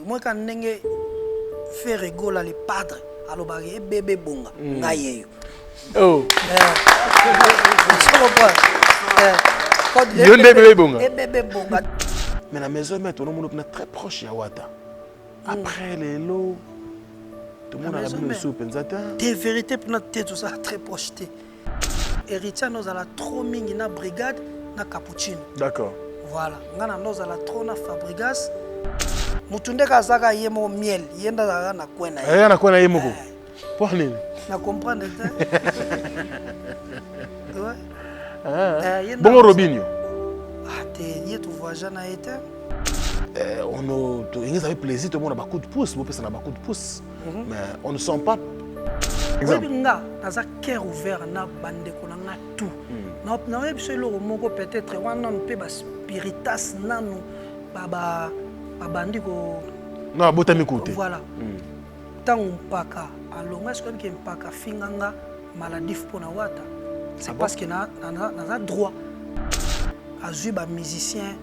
moi quand n'enge fait rigoler les padres alors bah bébé bonga ngaye oh bébé bonga mais la maison mais tout le monde est très proche ya Wata après les lots tout le monde a la même soupe des vérités pour notre tête tout ça très proche héritier nous a la trop mingi na brigade na cappuccino d'accord voilà ngana nous a la trop na Fabregas mutunde kazaka yemo miel yenda na kwena na kwena yemo ko pour nini na comprendre ouais bon Robinho tu vois Jana été on a plaisir tout le monde a beaucoup de pouce vous pensez na beaucoup de pouce mais on ne sent pas exemple nga naza cœur ouvert na bande ko na tout na web selo moko peut-être wana mpe ba spiritas nanu baba bandi ko non botami côté voilà tant mpaka alonga est-ce que mpaka finganga maladif pour na Wata c'est parce que na droit azui ba musicien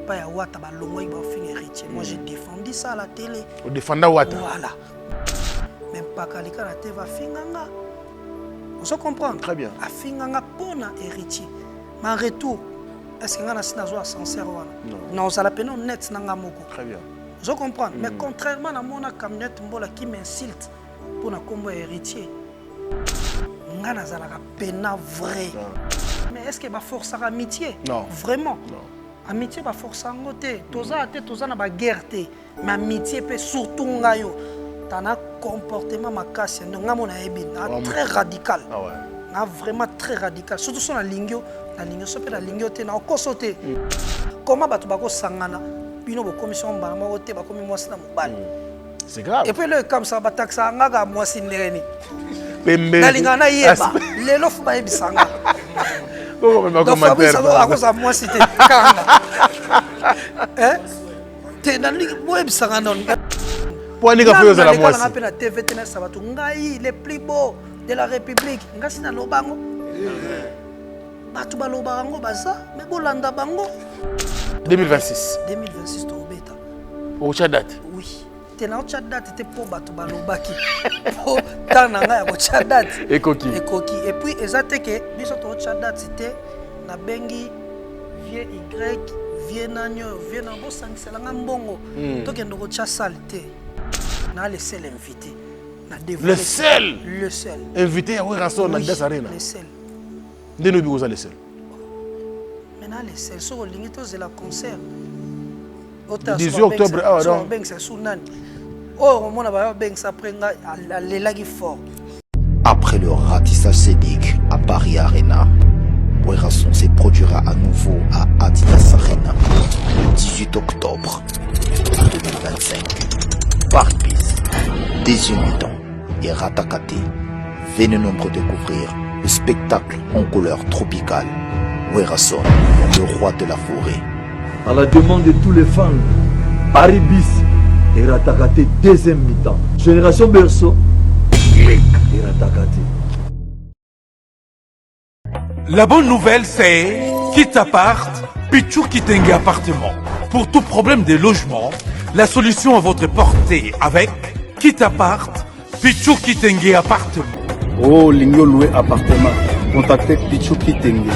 pas ya Wata ba longo ba finga héritier moi j'ai défendu ça à la télé on défendait Wata voilà même pas kalika la télé va finganga on se comprend très bien a finganga pona héritier mais en retour est-ce que ngana sina zo sincère wana non ça la peine net nanga moko très bien je comprends mais contrairement à mon camionnette mbola qui m'insulte pour na combo héritier ngana zalaka pena vrai mais est-ce que ba force à amitié non vraiment non amitié ba force en côté toza na ba guerre té mais amitié peut surtout ngayo tana comportement makasi nga mona ebina très radical ah ouais na vraiment très radical surtout sur la lingio so pe la lingio té na kosote comment ba to ba ko sangana bino bo commission mbala mo te ba komi mwasi na mobali c'est grave et puis le comme ça ba taxa ngaka mwasi ndereni pembe na lingana yeba lelo fu ba ebisanga oh mais commentaire à cause moi c'était kanga te na mo ebisanga non pour ni ka fyo za la mwasi na pena TV tena sabato ngai les plus beaux de la République ngasi na lobango batu ba lobango baza mais bolanda bango 2026 to beta au date oui tena au date te po batu ba lobaki po tana nga ya ko date ekoki et puis ezate que biso to date c'était na bengi vieux y vieux nanyo vieux na bo sangisela nga mbongo to kendo ko salté na le seul invité na le seul invité à Werason na Das Arena le seul ndeno bi koza le seul maintenant le seul so lingi to zela concert 18 octobre ah non beng sa sunan oh mona ba beng sa prenga le lagi fort après le ratissage scénique à Paris Arena Werason se produira à nouveau à Adidas Arena le 18 octobre 2025 Paris Bis deuxième mi-temps et Ratakate. Venez nombreux découvrir le spectacle en couleur tropicale. Werason, le roi de la forêt. À la demande de tous les fans, Paris Bis et Ratakate deuxième mi-temps. Génération Berceau et Ratakate. La bonne nouvelle c'est Kitapart, Pichou Kitenge appartement. Pour tout problème de logement, la solution à votre portée avec Kitapart, Pichou Kitenge appartement. Oh, Lingyo loué appartement. Contactez Pichou Kitenge.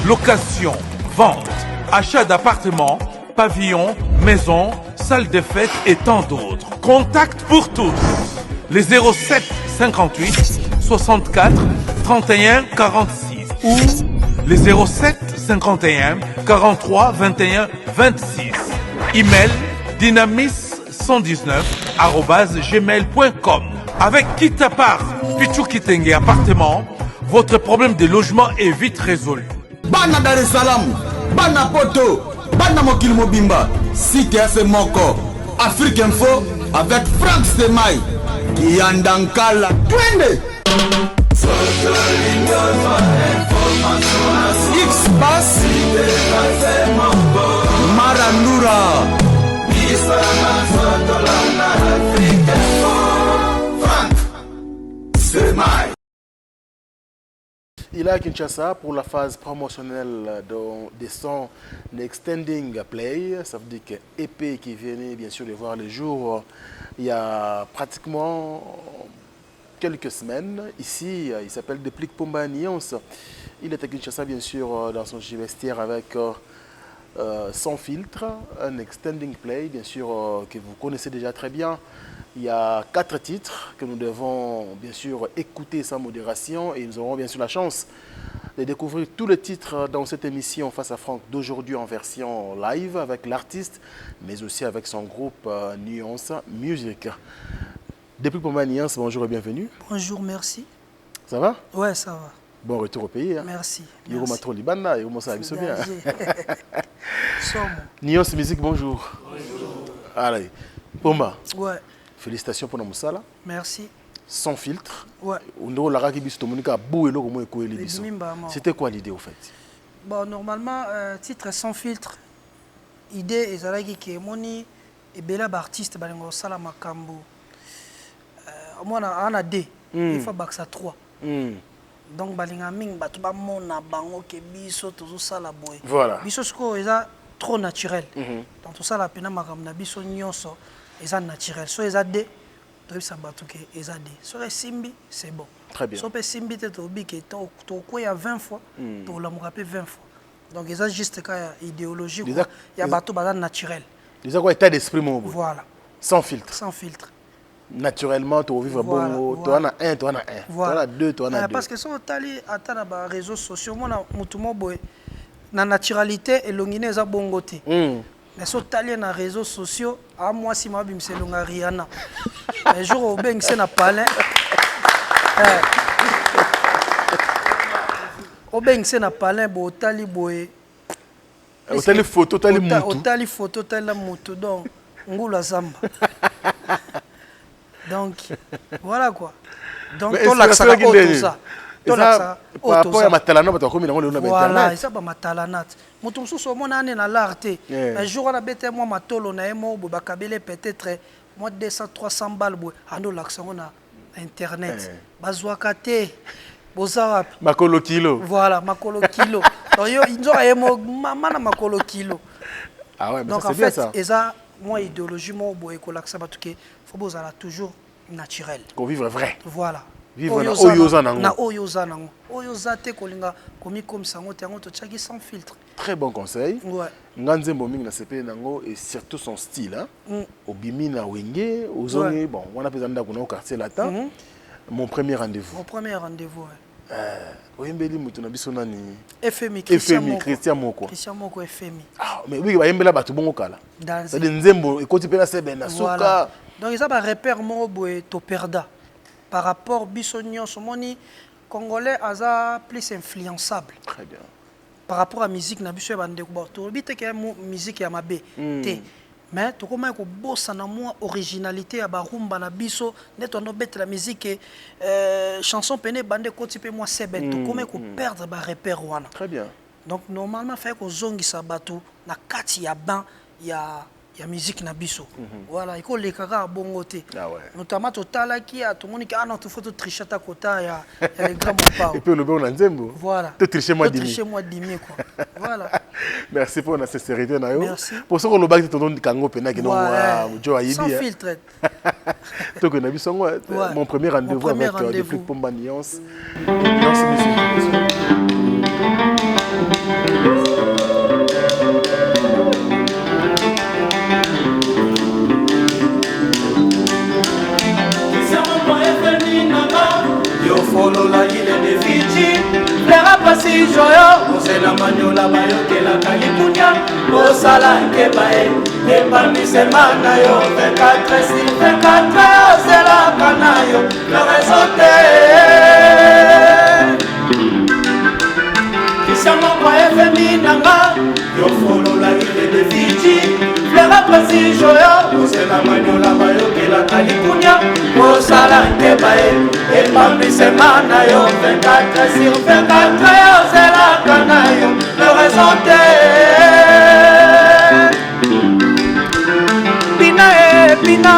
Location, vente, achat d'appartements, pavillons, maisons, salles de fête et tant d'autres. Contact pour tous. Les 07 58 64 31 46 ou les 07 51 43 21 26. Email dynamis119@gmail.com. Avec Kitapart, Pichou Kitenge appartement, votre problème de logement est vite résolu. Bana Dar es Salaam, Bana Poto, Bana Mokil Mobimba, Site Moko, Afrique Info avec Frank Stemai, Yandankala, Twende. X-Bass, Marandura. il est à Kinshasa pour la phase promotionnelle des sons d'Extending Play. Ça veut dire que EP qui venait bien sûr de voir le jour il y a pratiquement quelques semaines. Ici, il s'appelle Déplique Pomba Nuance. Il est à Kinshasa bien sûr dans son vestiaire avec Sans Filtre, un Extending Play bien sûr que vous connaissez déjà très bien. Il y a 4 titres que nous devons bien sûr écouter sans modération et nous aurons bien sûr la chance de découvrir tous les titres dans cette émission Face à Franck d'aujourd'hui en version live avec l'artiste mais aussi avec son groupe Nuance Music. Depuis pour ma Nuance, bonjour et bienvenue. Bonjour, merci. Ça va? Ouais, ça va. Bon retour au pays. Hein? Merci. Yoro Matro Libanda, Yoro Mossa bien. Nuance Music, bonjour. Bonjour. Allez, Pomba. Ouais. Félicitations pour Moussala. Merci. Sans filtre. Ouais. C'était quoi l'idée au fait? Bon, normalement, titre Sans filtre. Idée est que moni et bela artiste balingo sala makambo. Moi on a D. Il faut baksa 3. Donc balinga ming batu ba mona bango ke biso tozo sala boy. Voilà. Biso sko eza trop naturel. Donc tout ça la pena makambo na biso nyonso eza naturel. So eza D. Simbi, c'est bon. Très bien. Si on Simbi, tu as 20 fois, pour la rappeler 20 fois. Donc, il y a juste une idéologie, il y a bateau naturel. Il y a un état d'esprit, voilà. Sans filtre. Sans filtre. Naturellement, tu vis bon, tu en as un, tu en as un. Voilà. Tu en as deux, tu en as deux. Parce que si on a les réseaux sociaux, la naturalité et l'ongine est bon côté. Mais si on a les réseaux sociaux, à moi, si je suis Rihanna. Un jour, au Beng, c'est un palais. Au Beng, c'est un palais, au Tali Boé. Au Tali photo, Tali Moutou. Au Tali photo, Tali Moutou. Donc, Ngoula Zamba. Donc, voilà quoi. Donc, tout l'accès tout ça. Par rapport à ma talana, tu as commis dans le nom. Voilà, ça va ma talanat. Mon sous mon année dans l'art. Un jour, on a bêté moi ma tolo na emo, bakabele peut-être moi 200 300 balles ando l'accès on a internet. Bazouakate, bozarap. Makolo kilo. Voilà, makolo kilo. Donc yo ils ont emo maman na makolo kilo. Ah ouais, mais donc ça, en bien, fait, ça. eza moi idéologie moi boy ko l'accès batuke faut bozala toujours naturel. Qu'on vive vrai. Voilà. Vivre na oyoza nango. Na oyoza nango. Oyoza te kolinga komi comme ça ngote yango to tchaki sans filtre. Très bon conseil. Ouais. Nganzembo mingi na CP nango et surtout son style hein. Obimi na wenge, ozongi bon, on a besoin d'akuna au quartier latin. Mon premier rendez-vous. Mon premier rendez-vous. Oyembeli mutu na biso nani? FMI Christian Moko. Christian Moko FMI. Ah mais oui ba yembela batu bongo kala. C'est des nzembo ekoti pe na sebe na soka. Donc ils ont un repère mo boy to perda. Par rapport à Bissonnion, les Congolais sont plus influençables. Très bien. Par rapport à la musique, nous avons la musique à Mabé. Mais tu as une originalité à Barumba, la musique, chanson peine bande côté pe moi c'est bête. Tu as perdre ba repère wana. Très bien. Donc normalement fait que zongi sabatu na kati ya ban ya musique na biso. Voilà, il faut les cagas bongoté. Ah ouais. Notamment total qui a tout le monde qui a notre photo tricher ta quota il y a les grands mots. Et puis le bon nzembo. Voilà. Tu tricher moi dimi. Tricher moi dimi quoi. Voilà. Merci pour la sincérité na yo. Merci. Pour ce qu'on le bac ton kango pena que non jo ayibi. Sans filtre. Donc on a vu son mon premier rendez-vous avec depuis Pomba Nuance. Nuance Music. Yo follow la ile de Fiji Flera pasi joyo Osela manyola bayoke la kalikunya Osala nke bae E parmi semana yo 24 sur 24 Osela kanayo Le réseauté Kisiamo kwa FMI nanga Yo follow la ile de Fiji Flera pasi joyo Osela manyola bayoke la kalikunya Osala nke bae Et parmi semana yo 24 sur 24 Osela kanayo Le réseauté Pina pina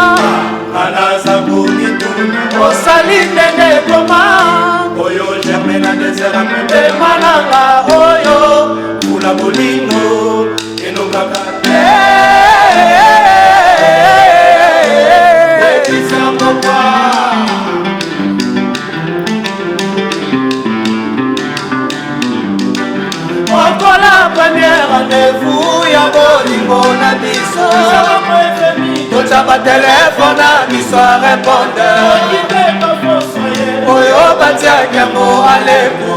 Ana zambu mitunu Osali nene koma Oyo germe na des ezera motema nanga oyo mpula bolingo enokaka te ekisangokwa okola première rendez-vous ya bolingo na biso totia batelefone na biso a répondeur oyo batiaki yango aleku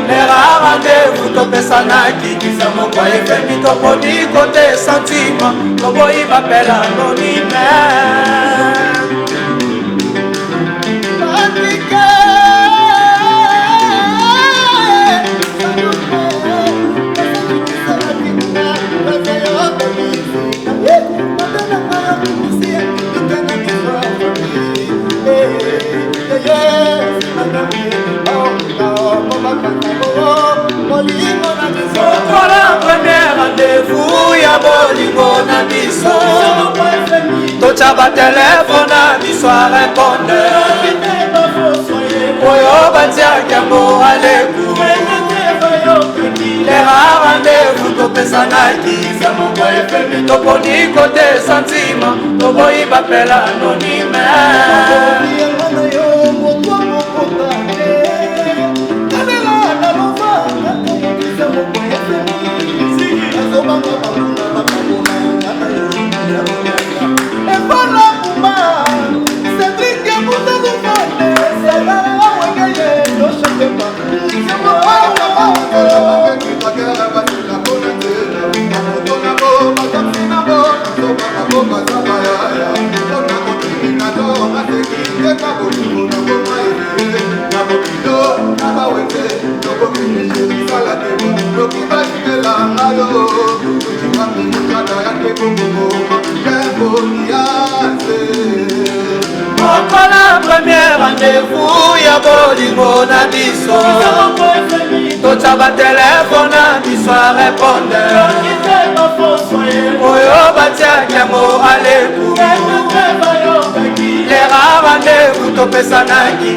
lera rendez-vous topesanaki kisa moko efemi toponi kote sentima toboyi bapela anonyme okola première rendez-vous ya bolingo na biso totia batelefone na biso a répondeur oyo batiaki yango aleku lera rendez-vous topesanaki toponi kote sentima toboyi bapela anonyme okola première rendez-vous ya bolingo na biso totia batelefone na biso a répondeur oyo batiaki yango aleku lera rendez-vous topesanaki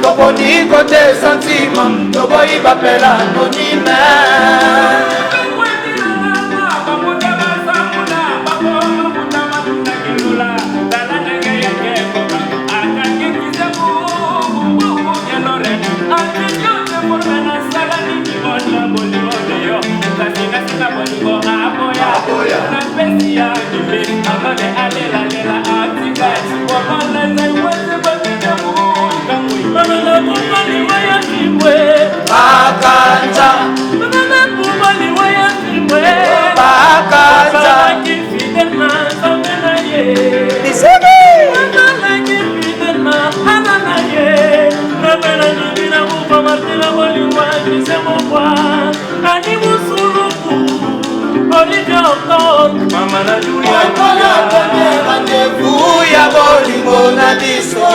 toponi kote sentima toboyi bapela anonyme Bakanja rendez-vous ya bolingo na biso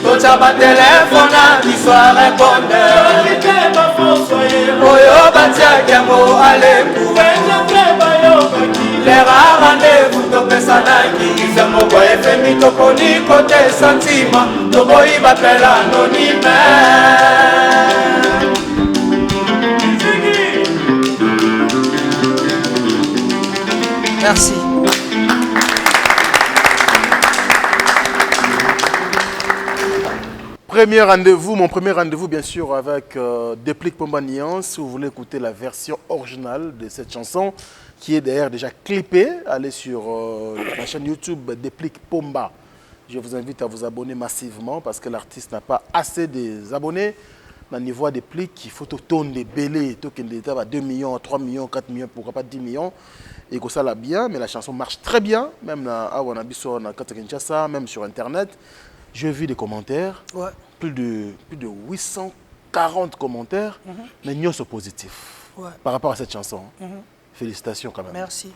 totia batelefone na biso a répondeur oyo batiaki yango aleku lera rendez-vous topesanaki kisa moko efemi toponi kote sentima toboyi bapela anonyme Merci. Premier rendez-vous, mon premier rendez-vous bien sûr avec Déplique Pomba Nian. Si vous voulez écouter la version originale de cette chanson qui est d'ailleurs déjà clippée, allez sur la chaîne YouTube Déplique Pomba. Je vous invite à vous abonner massivement parce que l'artiste n'a pas assez d'abonnés. Dans le niveau des plics, il faut tourner des bélés, à 2 millions, 3 millions, 4 millions, pourquoi pas 10 millions. Et que ça l'a bien, mais la chanson marche très bien, même à Wanabiso, même sur Internet. J'ai vu des commentaires, ouais. plus de 840 commentaires, mais nous sommes positifs par rapport à cette chanson. Félicitations quand même. Merci.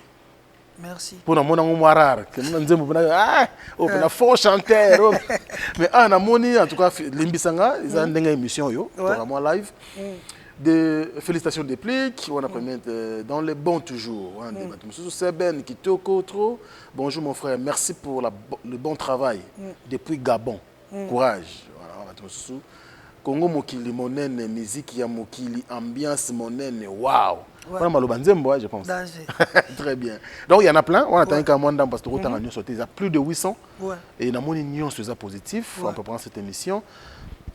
Merci. Pour nous, on a rare. On a faux chanteur. Mais on a moni en tout cas Limbisanga, ils ont une émission vraiment live. Des félicitations des plics, on a dans les bons toujours. C'est Ben qui trop. Bonjour mon frère, merci pour le bon travail depuis Gabon. courage. Voilà, Congo mokili monene, musique ya mokili, ambiance monene, waouh. Voilà, maloba nzembo, je pense. Très bien. Donc il y en a plein. On attend qu'à moins d'un parce que il y a plus de 800. Et il y a moins de positif. On peut prendre cette émission.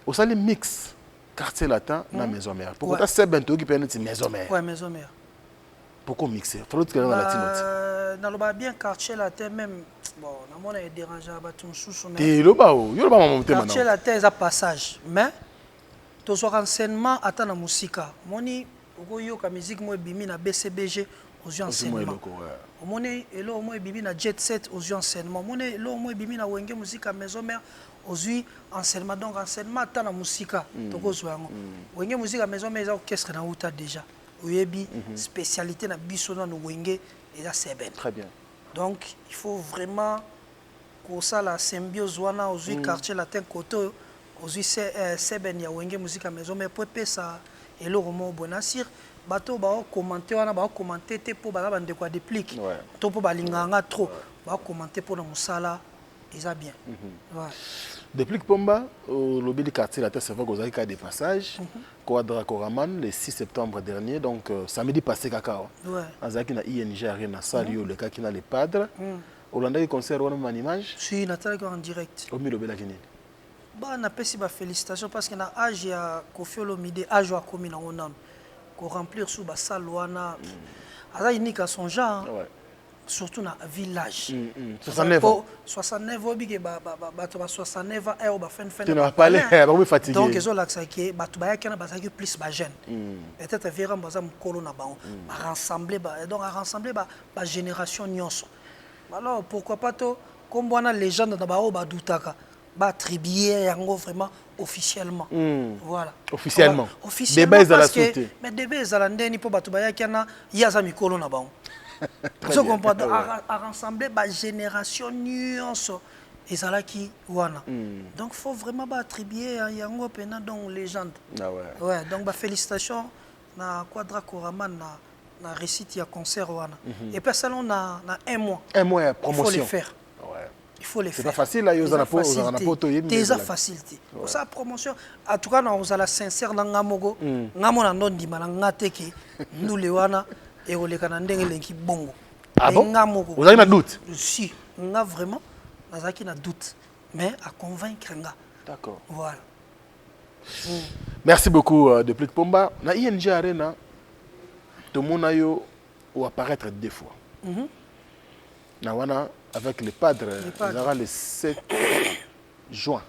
Au sein des mix quartier latin, na maison mère. Pourquoi tu sais bientôt qui peut être maison mère? Ouais, maison mère. Pourquoi mixer? Faut l'autre que dans la latinote. Dans le bien quartier latin même. Bon, on a dérangé à battre sous son. Et le bas, il y a pas mon thème. Quartier latin, c'est un passage. Mais tous les renseignements attendent la musique. Moni, ogoyo ka musique moi bimi na BCBG aux enseignements. Moni elo moi bimi na Jet Set aux enseignements. Moni elo moi bimi na wenge musique à maison mère aux enseignements. Donc enseignement attend la musique. Toko zoango. Wenge musique à maison mère orchestre na uta déjà. Oyebi spécialité na biso na wenge et ça c'est bien. Très bien. Donc il faut vraiment que ça la symbiose wana aux quartier latin côté aussi c'est ben ya wenge musique à maison mais pour ça et le roman bonasir bato ba commenter wana ba commenter te pour ba bande quoi déplique to pour ba linganga trop ba commenter pour na musala ils a bien Déplique Pomba au lobby du quartier la c'est vrai que vous avez des passages Quadra Koraman le 6 septembre dernier donc samedi passé cacao azaki na ING Arena Salio le cas qui na les padres Hollanda qui concert wana en image si Nathalie en direct au milieu de la Guinée. Bah, na pesi ba félicitations parce que na âge ya Koffi Olomide âge wa komi na onam ko remplir sous ba salwana aza unique à son genre surtout na village 69 ans 69 obige ba 69 ans et ba fin ba parler ba fatigué donc ils ont l'accès que ba to ba yakena ba saki plus ba jeune peut-être vera mbaza mkolo na ba rassembler ba donc à rassembler ba génération nyonso alors pourquoi pas to comme bona légende na ba o ba dutaka ba attribuer yango vraiment officiellement voilà officiellement débat à la société mais débat à la ndeni po bato ba yakena yaza mikolo na bango vous comprenez à rassembler ba génération nyonso ezalaki wana donc faut vraiment ba attribuer yango pena donc légende ouais donc ba félicitations na Quadra Koraman na récite ya concert wana et puis ça on a un mois ya promotion il faut le faire il faut les faire. C'est pas facile là, ils ont la poto déjà facilité. Pour ça promotion en tout cas on a la sincère dans ngamogo ngamona ndondi malanga teke nous les wana et on les kana ndenge lenki bongo. Ah bon? Ngamogo. Vous avez un doute? Si, on a vraiment nazaki na doute mais à convaincre nga. D'accord. Voilà. Merci beaucoup Déplique Pomba. Na ING Arena tout le monde a eu ou apparaître deux fois. Nawana avec les padres, il y aura le 7 juin.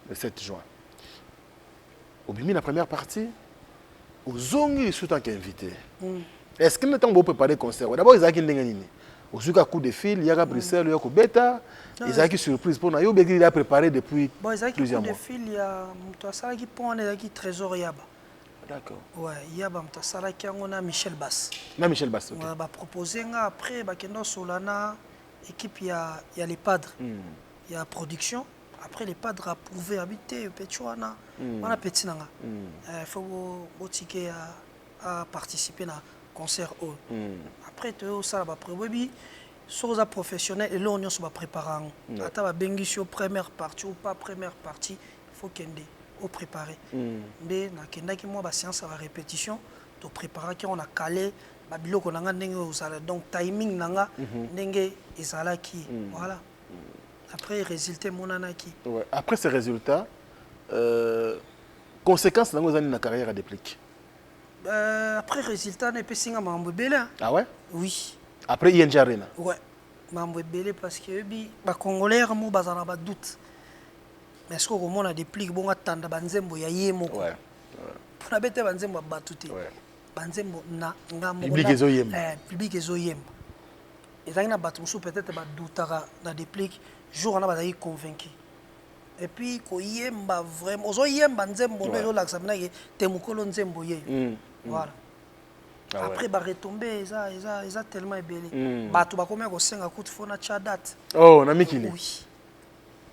Le 7 juin. Au Bimi, la première partie, aux ongi sont en invité. Est-ce qu'il est en train de préparer le concert? D'abord, ils ont dit au Zuka coup de fil, il y a Bruxelles, il y a Beta. Ils ont une surprise pour nous. Il a préparé depuis plusieurs mois. Coup de fil, il y a un qui prend un trésor Yaba. D'accord. Ouais, il y a un Michel Bass. Michel Bass, ok. On va proposer après, Solana. Équipe, il y a les padres, il y a la production. Après, les padres a prouvé habiter, Petchouana, on a petit nanga. Il faut ticket à participer à concert hall. Après, tu as ça, bah prévu, sur les professionnels et là on se prépare. Attends, bengi sur première partie ou pas première partie, il faut qu'il au préparer. Mais na kenda qui moi ba séance à la répétition, tu préparer qui on a calé. Donc timing nanga ndenge ezalaki voilà après résultat monanaki après ces résultats conséquences dans la carrière à Déplique après résultat ne peut singa mambo belé ah ouais oui après ING Arena ouais mambo belé parce que bi ba congolais mo bazana ba doute mais est-ce que au monde a Déplique bon attendre banzembo ya yemo ouais pour na bete banzembo batute banzembo na ngamo public ezoyemba public ezoyemba ezali na bato mosusu peut-être badutaka na Déplique jour wana bazali convaincu et puis koyemba vraiment ozoyemba nzembo nde ezolakisa minake te mokolo nzembo yeyo voilà après baretombé eza tellement ebele bato bakomya kosenga kutu fo na tya date oh na mikili oui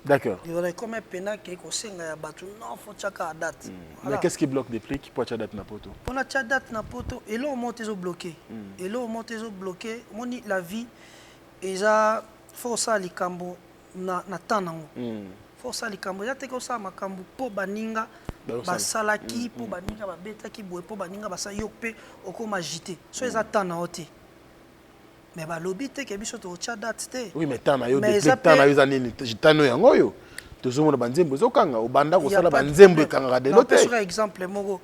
d'accord il comme un pena qui kosenga ya bato non faut tchaka date mais qu'est-ce qui bloque Déplique pour tya date na poto pour na tya date na poto et là on monte zo bloqué et là on monte zo bloqué moni la vie eza faut ça likambo na temps nango faut ça likambo ya te ko ça makambu po baninga basalaki po baninga babetaki boye po baninga basa yo pe okoma agité so eza temps na ote mais balobi te ke biso to cha date te oui mais temps na yo de temps na yo za nini jitano yango yo tozomona banzembo ezokanga obanda kosala banzembo ekanga de note sur exemple moko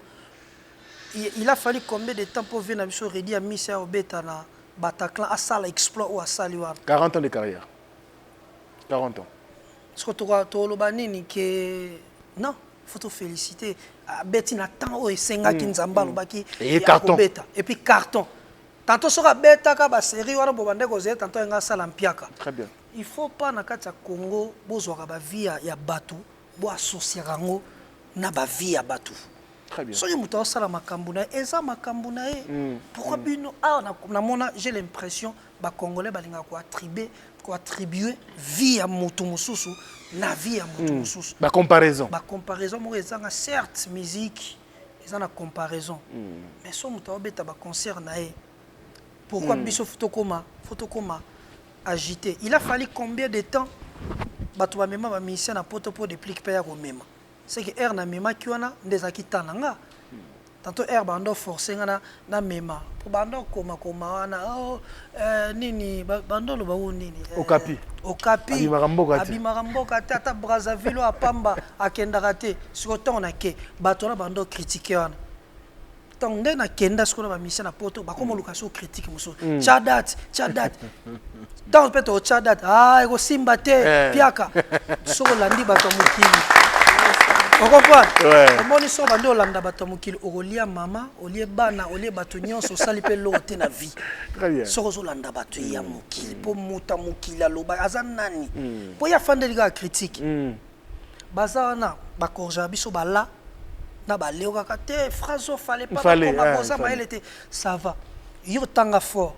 il a fallu combien de temps pour venir à biso redi à misa obeta na Bataclan à sala exploit ou à saliwa 40 ans de carrière 40 ans ce que tu lobanini que non faut te féliciter beti na temps o esenga kinzamba lobaki et carton et puis carton tantôt sera beta ka ba série wana bobande ko zeta tantôt nga sala mpiaka très bien il faut pas na kati ya Congo bozwaka ba vie ya batu bo associer rango na ba vie ya batu très bien soki muto sala makambu na eza makambu na e pourquoi bino na mona j'ai l'impression ba congolais balinga ko attribuer vie ya mutu mususu na vie ya mutu mususu ba comparaison moko ezanga certes musique ezana comparaison mais so muto obeta ba concert na e pourquoi biso photokoma agité il a fallu combien de temps bato ba mema ba musicien na poto po déplique pa ya ko mema c'est que air na mema ki wana ndezaki tananga tantôt air bando forcé ngana na mema pour bando koma wana nini bando lo ba nini okapi abimaka mboka te ata Brazzaville a pamba akendaka te siko ntango na ke bato na bando critiquer wana ntango nde na kenda siko na bamisien na poto bakomoluka so critique mosusu chadat ntango mpe to chadat ekosimba te piaka soko olandi bato ya mokili okomprendre omoni so bandi olanda bato ya mokili okolia mama olie bana olie bato nyonso osali mpe loko te na vie soko ozolanda bato ya mokili mpo moto ya mokili aloba aza nani mpo ye afandeli kaka critique baza wana bakorgaka biso bala na baleo kaka te phrase o fallait pas bakoma koza mayele te ça va yo tanga fort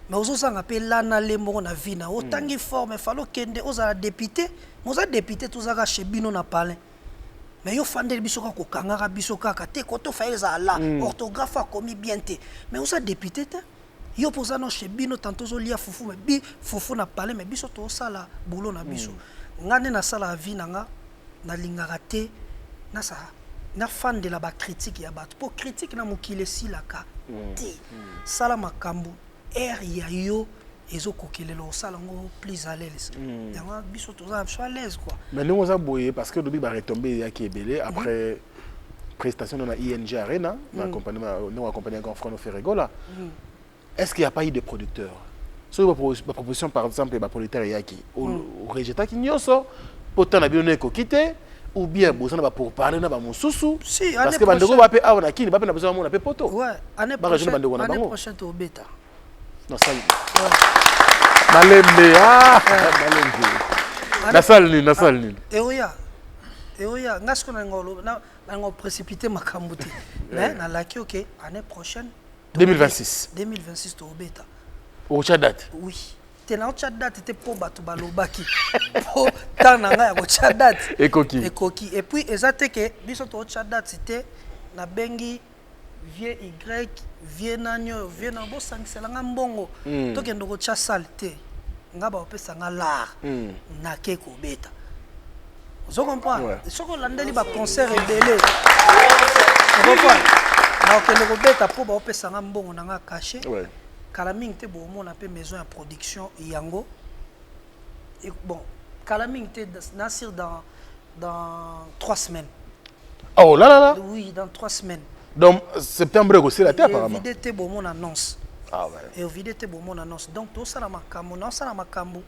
mais ozozanga mpe lana le moko na vie na otangi fort mais fallait okende ozala député moza député tozaka chez bino na palais mais yo fandeli biso kaka kokangaka biso kaka te koto faye ezala orthographe akomi bien te mais oza député te yo poza no chez bino tantôt ozolia fufu mais fufu na palais mais biso tosala boulot na biso nga nde nasala vie na nga nalingaka te na fandela bacritique ya bato mpo critique na mokili esilaka te sala makambo aire ya yo ezokokelela osala yango plus à l'aise yango biso toza biso à l'aise quoi mais ndenge oza boye parce que lobi baretombé eyaki ebele après prestation na ING Arena na accompagné grand frère Ferregola est-ce qu'il n'y a pas eu de producteur sur la proposition par exemple ba producteur eyaki orejetaki nyonso poto na bino ekoki te ou bien bozana ba pour parler na ba mosusu parce que bandeko ba pe awa na kini ba pe na besoin mona pe poto ouais année prochaine to beta non ça malembe malembe na salle ni eoya ngasko na ngolo na ngo précipiter makambo te mais na laki OK année prochaine 2026 to beta au date oui tena ocha date te po bato balobaki po tana nga ya ocha date ekoki et puis ezate ke biso to ocha date c'était na bengi vie y vie nanyo vie na bo sangisela nga mbongo to kendo ko cha salte nga ba opesa nga l'art na ke ko beta ozo comprendre soko landeli ba concert ebele na kendo ko beta po ba opesa nga mbongo na nga caché kala mingi te bomona pe maison ya production yango et bon kala mingi te nasir dans 3 semaines oh là oui dans 3 semaines donc septembre aussi la terre apparemment vidé te bomona annonce ouais et vidé te bomona annonce donc to sala makambo na sala makambo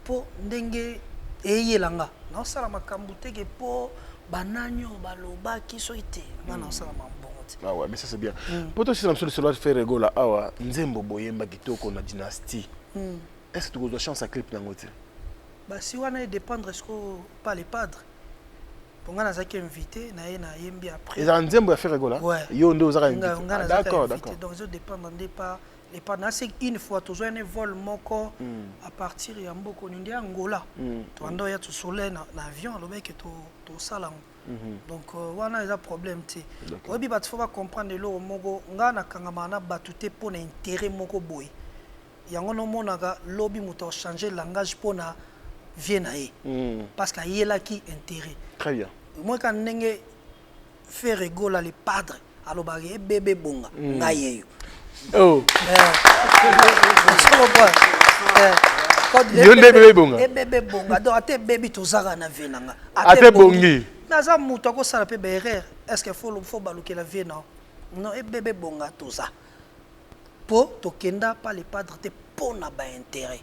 po ndenge eyelanga na sala makambo te ke po bananyo balobaki so ite ngana sala makambo. Ah ouais, mais ça c'est bien. Pour toi, si on se fait rigoler, awa nzembo boyemba kitoko na dynastie. Est-ce que tu as de chance à clip nangote? Bah si on a dépendre est-ce que pas les padres. Pour nga nazaki invité na yembi après. Et ça nzembo a fait rigoler. Ouais. Yo ndo ozaka invité. D'accord. Donc je dépendre pas les padres. C'est une fois toujours un vol moko à partir ya mboko ndi Angola. To ando ya to soleil na avion le mec to salang. Donc wana eza problème te obi bat faut pas comprendre lo moko nga na kangama na batute pour intérêt moko boy yango no monaka lobby muto changer langage pona vienne parce qu'il y a là qui intérêt. Très bien. Moi quand n'engue faire rigoler les padres alors bah bébé bonga ngaye. Oh. Yonde bébé bonga. Bébé bonga donc ate bébé tozaka na venanga. Ate bongi. Naza muto ko sala pe erreur. Est-ce qu'il faut baluke la vie non? Non et bébé bonga toza. Po to kenda pas les padres te pona ba intérêt.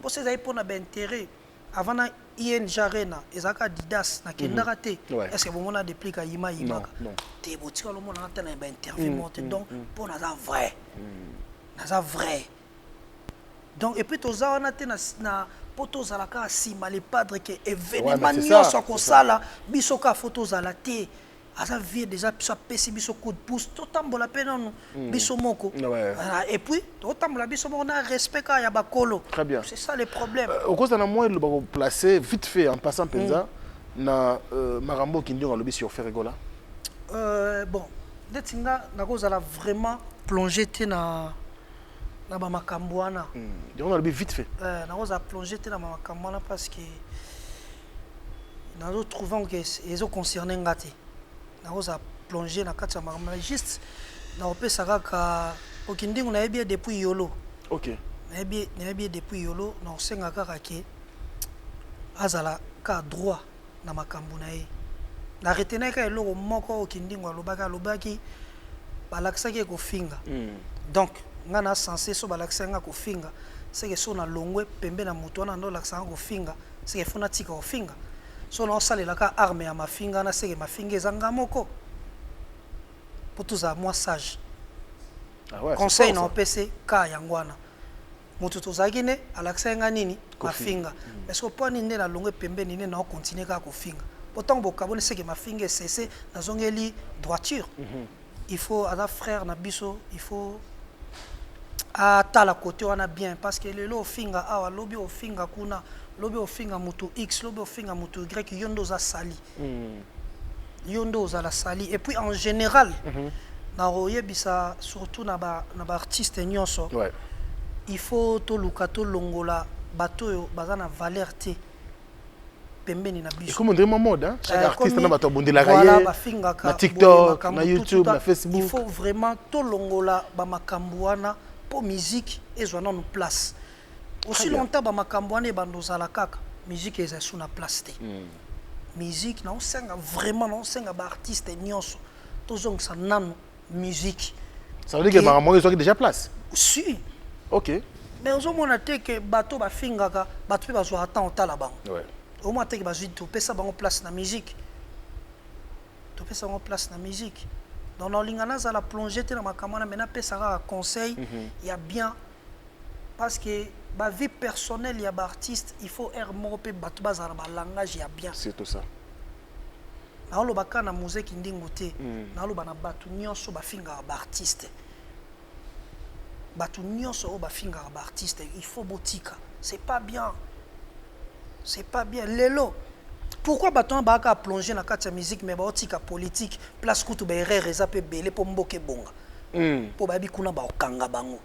Po c'est ça pona ba intérêt. Avant na IN Jarena ezaka Didas na kenda raté. Est-ce que vous mona déplique à Yima Yima? Non. Te botika lo mona na ba interview monte donc po na za vrai. Na za vrai. Donc et puis toza on a na poto za la ka sima les padres que événement nyonso ko sala biso ka photo za la te. Asa vie déjà so pesi biso coup de pouce to tambola pena no biso moko. Et puis to tambola biso moko na respect ka ya bakolo. Très bien. C'est ça le problème. Au cause d'un moyen le ba placer vite fait en passant penza na marambo ki ndinga lobi sur faire rigola. Bon, detinga na cause la vraiment plonger te na ba makambwana. Donc on a vite fait. Na cause plonger te na ba makambwana parce que nous trouvons que ils ont concerné ngati. Nous avons plongé dans le marma juste dans le Saraka au Kinding, on a bien depuis Yolo. Ok. On a bien depuis Yolo, nous avons Karake Azala ka droit dans ma cambunae. La retenue que l'eau moko au Kinding ou l'obaka l'obaki balaksa qui ko finga. Donc, on a censé so balaksa ko finga. C'est que son a longwe pembe na mutona ndo laksa ko finga. C'est que fonatika ko finga. So na osale la ka arme ya mafinga na sege mafinga ezanga moko pour tous à moi sage. Ah ouais, conseil na opc ka yangwana mutu tozaki ne alaksenga nini mafinga est-ce que po ninde na longue pembe nini na continuer ka ko finga pourtant bokabone sege mafinga cessé na zongeli droiture. Il faut à frère na biso il faut à tala côté on a bien parce que le lo finga awa lobi o finga kuna lobi o finga mutu X lobi o finga mutu Y yondo za sali yondo za la sali et puis en général na roye bisa surtout na ba artiste nyonso il faut to lukato longola bato yo bazana valeur te pembeni na biso comme on mode hein chaque artiste na bato bondela kaye na TikTok na YouTube na Facebook il faut vraiment to longola ba makambuana pour musique et zo na place. Aussi longtemps ba makambwane bandozala kaka musique est sur la place te. Musique na osenga vraiment na osenga ba artiste nyonso tozong sa nan musique. Ça veut dire que maman ils ont déjà place. Si. OK. Mais on mona te que bato ba fingaka bato pe bazo attend otala bango. Ouais. Au moins te que bazo to pesa bango place na musique. To pesa bango place na musique. Donc on lingana za la plongée te na makamana maintenant pesa ka conseil il y a bien parce que ma vie personnelle, il y a des artistes, il faut ermoper le langage, il y a bien. C'est tout ça. Dans le bac na musique qui ndingote, dans le bana batu nyonso ba finga ba artiste. Batu nyonso ba finga ba artiste, il faut botika. C'est pas bien. C'est pas bien. Lelo. Pourquoi batu ba ka plonger na kati ya musique mais ba otika politique, place kutu ba erreur ezape belé pour mboke bonga. Pour ba bi kuna ba okanga bango.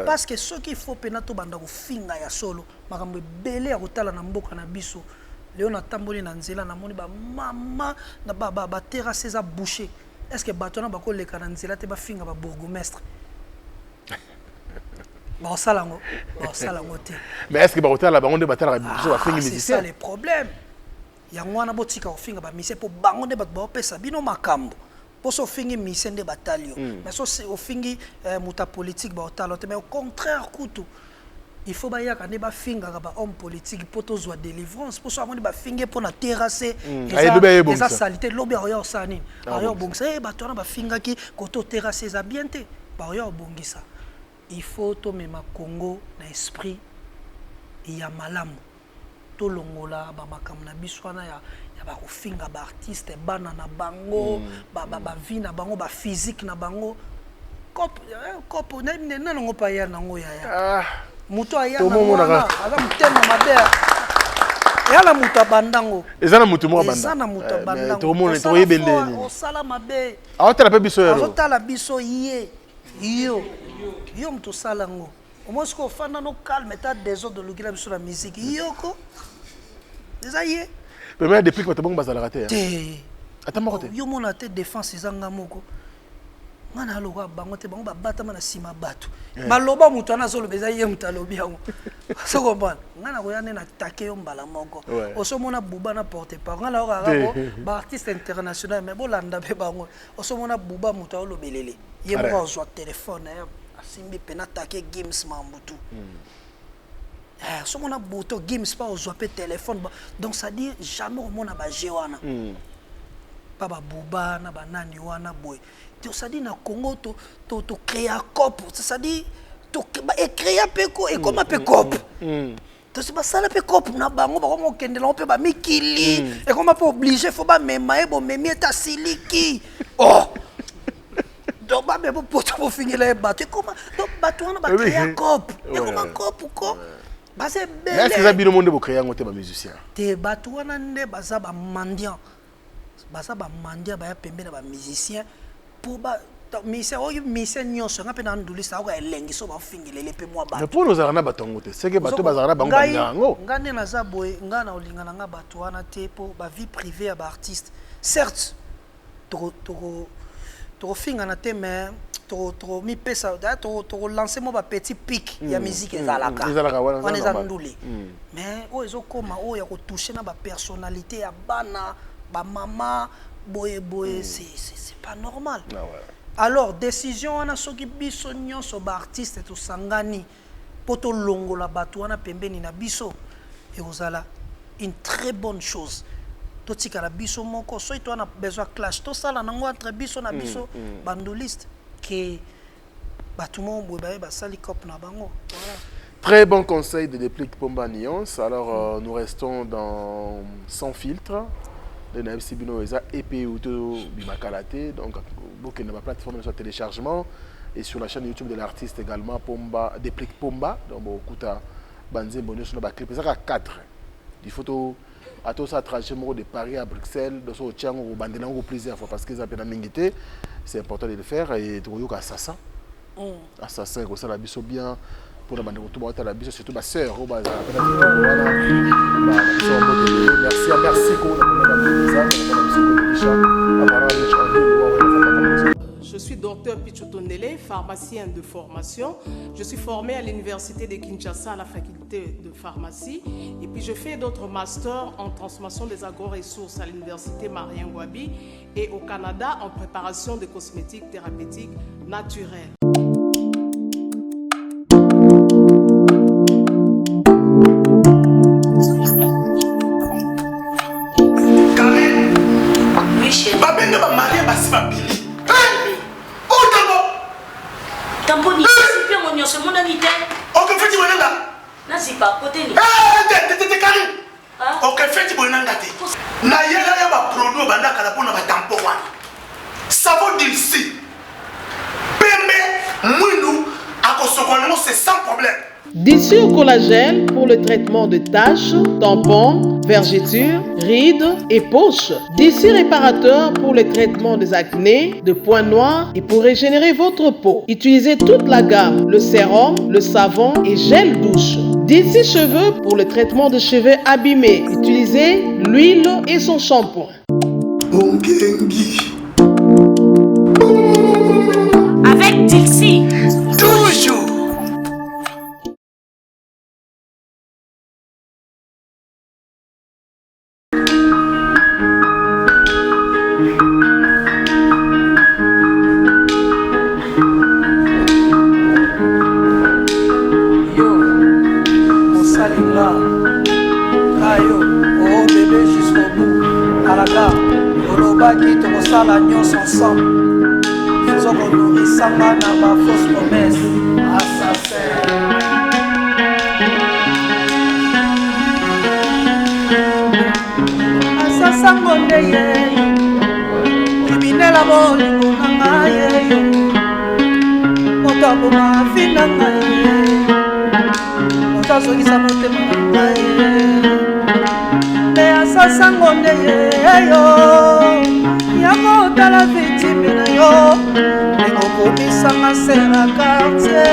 Parce que ce qu'il faut penato banda ko finga ya solo makambo belé ya kotala na mboka na biso leo na tamboli na nzela na moni ba mama na ba terrasse za boucher est-ce que batona ba ko leka na nzela te ba finga ba bourgmestre ba salango te mais est-ce que ba kotala ba onde batala biso ba finga musicien c'est ça le problème ya ngwana botika ko finga ba mise po bango de ba pesa bino makambo pour fingi mission de bataillon mais so au fingi muta politique ba otalo mais au contraire kutu il faut ba yaka ne ba finga ba homme politique pour to zwa délivrance pour so amoni ba fingi pour na terrasser eza salité lobi ayo sani ayo bongisa ba tona ba finga ki koto terrasser za bien te ba ayo bongisa il faut to mema Congo na esprit ya malamu to longola ba makamna na biso na ya ba ko finga ba artiste bana na bango ba vie na bango ba physique na bango cop na ngo pa ya na ngo ya muto aya na ngo ala mutema mabe ya la muto bandango ezana muto mo banda ezana muto bandango to mo to yebende ni o sala mabe awotala pe biso yero awotala biso yo muto sala ngo Au moins, ce qu'on fait dans nos calmes, t'as des autres de l'outil sur la musique. Yoko. Ça y est. Mais depuis que tu as bon bazar raté. Attends, moi yo mona te défense ezanga moko. Ngana loba bango te bango babata mana sima batu. Maloba mutu ana zolo beza ye mutalobi yango. So comprendre. Ngana ko yana na attaquer yo mbala moko. Oso mona buba na porte par ngana ko rabo ba artiste international mais bolanda be bango. Oso mona buba mutu alo belele. Ye mo zo téléphone asimbi pena attaquer games mambutu. So mona buto games pas zo pe téléphone donc ça dit jamais au mona ba jewana. Baba buba na banani wana boy. Tu ça dit na Congo to créer un cop, ça dit to créer peko et comment pe cop. Tu sais pas ça la pe cop na bango ba ko kende la on peut ba mikili et comment pas obligé faut ba mema e bo memi ta siliki. Oh. Donc ba me pour to finir les bateau comment donc bateau on ba créer un cop. Et comment cop ko ba c'est belle. Est-ce que ça bino monde bo créer un ba musicien. Te bateau wana nde baza ba mendiant. Baza ba mandia ba pembe na ba musicien pour ba musicien nyonso nga pe na nduli sa ko elengi so ba fingile le pe moi ba. Mais pour nous arana batongo te c'est que bato bazara bango bango. Nga ne na za boy nga na olingana nga bato wana te po ba vie privée ya ba artiste. Certes to fingana te mais to mi pesa to lancer mo ba petit pic ya musique ezalaka. Ezalaka wana. On est nduli. Mais o ezokoma o ya ko toucher na ba personnalité ya bana ba maman boye c'est pas normal. Ah ouais. Alors décision on a soki biso nyonso ba artiste to sangani poto longola bato wana pembeni na biso et ozala une très bonne chose. To tika la biso moko so to na besoin clash to sala nango entre biso na biso bandoliste que bato mo boye ba sali cop na bango. Voilà. Très bon conseil de Déplique Pomba Nuance. Alors nous restons dans Sans filtre. De Naïf Sibino Eza EP Uto Bimakalate, donc beaucoup de ma plateforme de téléchargement et sur la chaîne YouTube de l'artiste également Pomba Déplique Pomba donc beaucoup de banzé bonus sur le clip ça 4 des photos à tout ça trajet de Paris à Bruxelles de ce tient au bandena au plaisir parce que ça peut n'ingité c'est important de le faire et tu vois assassin assassin comme ça la biso bien pour la bande de la biso surtout ma sœur Je suis docteur Pichotondele, pharmacien de formation. Je suis formé à l'université de Kinshasa à la faculté de pharmacie. Et puis je fais d'autres masters en transformation des agro-ressources à l'université Marien Ngouabi et au Canada en préparation de cosmétiques thérapeutiques naturelles. Tamponi, c'est bien mon nom, c'est mon anité. Ok, fais-tu mon nom? Non, c'est pas côté. T'es carré. Ok, fais-tu mon nom? Na yela ba produit banda kala pona ba tampon wana. Savon d'ici. Pembe, mounou, akosokolo c'est sans problème. D'ici au collagène pour le traitement de taches, tampons, vergetures, rides et poches. D'ici réparateur pour le traitement des acnés, de points noirs et pour régénérer votre peau. Utilisez toute la gamme, le sérum, le savon et gel douche. D'ici cheveux pour le traitement de cheveux abîmés. Utilisez l'huile et son shampoing. Avec Dixie. Toujours. La nyonso ensemble faisons qu'on nourrisse ça na ma fausse promesse assassin assassin gondeye criminel abolingo na ngai motambo mafi na ngai motasokisa motema na ngai me assassin gondeye yako tala victime na yo ekokomisanga sera quartier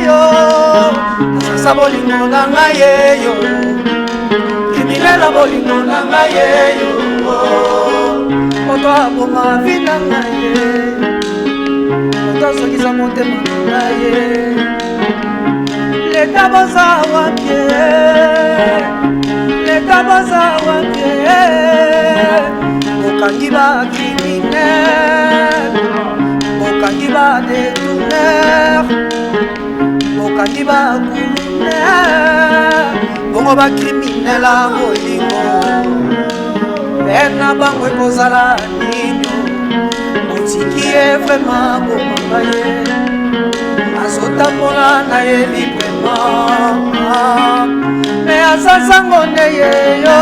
yo asasa bolingo na ngai yo kriminel bolingo na ngai yo moto aboma vi na ngai moto azokisa motema na ngai leta boza wapi leta boza wapi bokangi ba criminel bokangi ba détourneur bokangi ba criminel bongo ba criminel a bolingo pena bango ekozala nino otiki ye vraiment bomanga ye azotambola na ye librement me asasango nde ye yo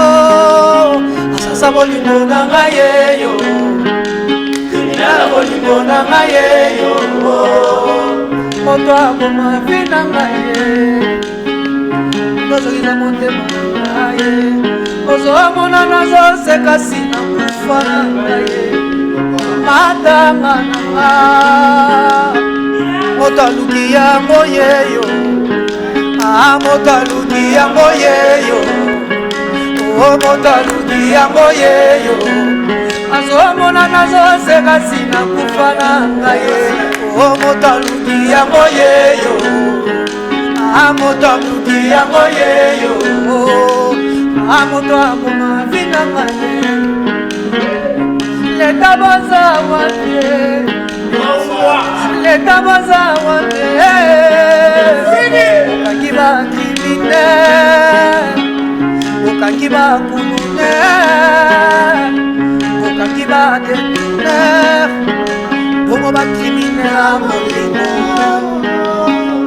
asasa bolingo na ngai ye yo kriminala bolingo na ngai ye yo moto aboma vi na ngai ye tozokisa motema na ngai ye ozomona nazoseka sina kufa na ngai ye matanga na nga moto aluki yango ye yo moto aluki yango ye yo moto aluki yango ye yo azomona nazoseka sina kufa na ngai ye moto aluki yango ye yo moto aluki yango ye yo moto aboma vi na ngai ye leta boza wapi leta boza wapi bokangi ba criminel bokangi ba criminel bokangi ba détourneur bongo ba criminel a molingo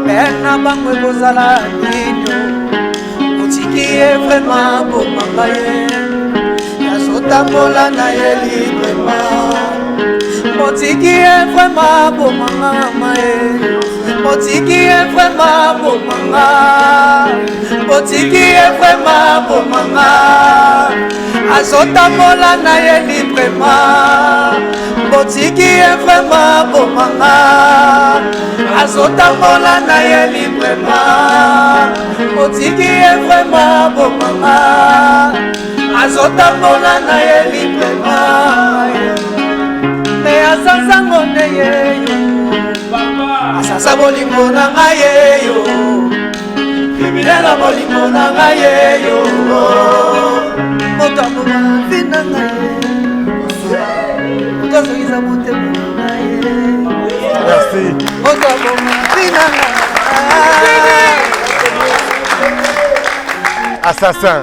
pena bango ekozala nino otiki ye vraiment bomanga ye azotambola na ye librement otiki ye vraiment bomanga ye otiki ye vraiment bomanga otiki ye vraiment bomanga azotambola na ye librement otiki ye vraiment bomanga azotambola na ye librement otiki ye vraiment bomanga azotambola na ye librement me asasango nde ye yo asasa bolingo na ngai ye yo kriminela bolingo na ngai ye yo moto aboma vi na ngai ye moto azokisa motema na ngai ye moto aboma vi na ngai assassin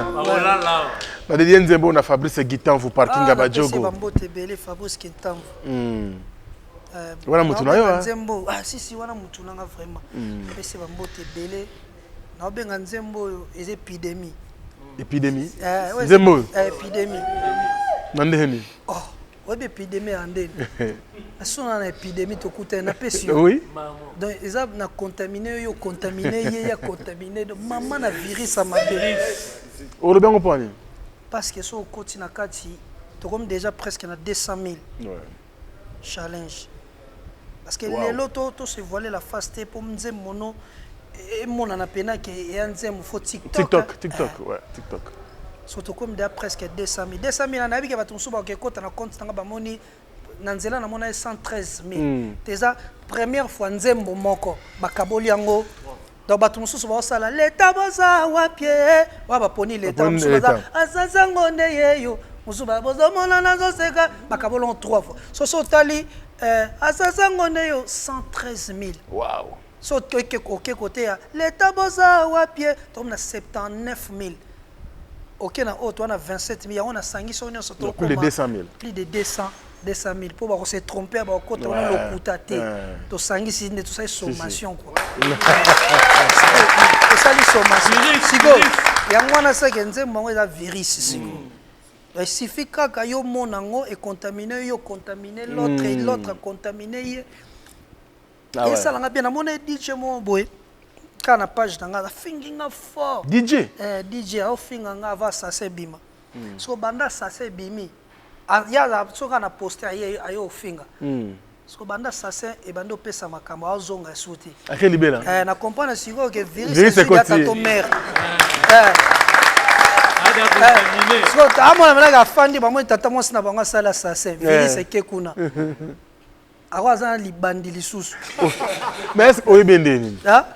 Nadedi Nzembo na Fabrice Gitanvu parking à Badjogo. Fabrice Gitanvu. Wana mutu na yo ha? Nzembo si wana mutu na nga vraiment. Pese bambote belé. Na obenga Nzembo ez épidémie. Épidémie? Nzembo. Épidémie. Nandeni. Oh, obe épidémie andeni. Asuna na épidémie to kuta na pesi. Oui. Donc eza na contaminé yo contaminé ye ya contaminé de maman na virus à ma belle. O le bien comprendre. Parce que sur côté na kati to comme déjà presque na 200 000. Ouais. Challenge. Parce que les lotos to se voiler la face pour me mono et mon na pena que et anzem faut TikTok. TikTok, ouais, TikTok. Surtout comme déjà presque 200 000. 200 000 na bika batumsu ba ke kota na compte tanga ba moni nanzela na mona 113 000. Déjà première fois nzembo moko bakaboli yango. Donc batumsu ba sala leta boza wapie wa baponi leta musu baza azazango ndeyeyo musu ba boza mona nazo seka bakabolon 3 fois. So tali azazango ndeyo 113 000. Wow. So ok côté ya leta boza wapie tom na 79 000. Ok na autre on a 27 000 on a sangi so nyonso to plus de 200 000. Plus de 200 000 pour se tromper ba ko to le kutaté to sangi si ne tout ça sommation quoi. Ça les sommation sigo yango na ça kenze mongo eza virus sigo. Il suffit que yo monango et contaminé yo contaminé l'autre et l'autre contaminé ye. Et ça l'a bien amone DJ mo boy. Kana page tanga finginga fort. DJ DJ au finginga va ça c'est bima. So banda ça c'est bimi. Ya la so kana poster ayo finga. Parce que banda assassin et bando pesa makambo azonga sauté. À quel libéral? Na comprendre siko que Virus c'est quoi ta mère. So amona mena fandi ba mo tata mo sina bango sala assassin. Virus c'est que kuna. Awaza libandi lisusu. Mais est-ce que oyebende? Ah?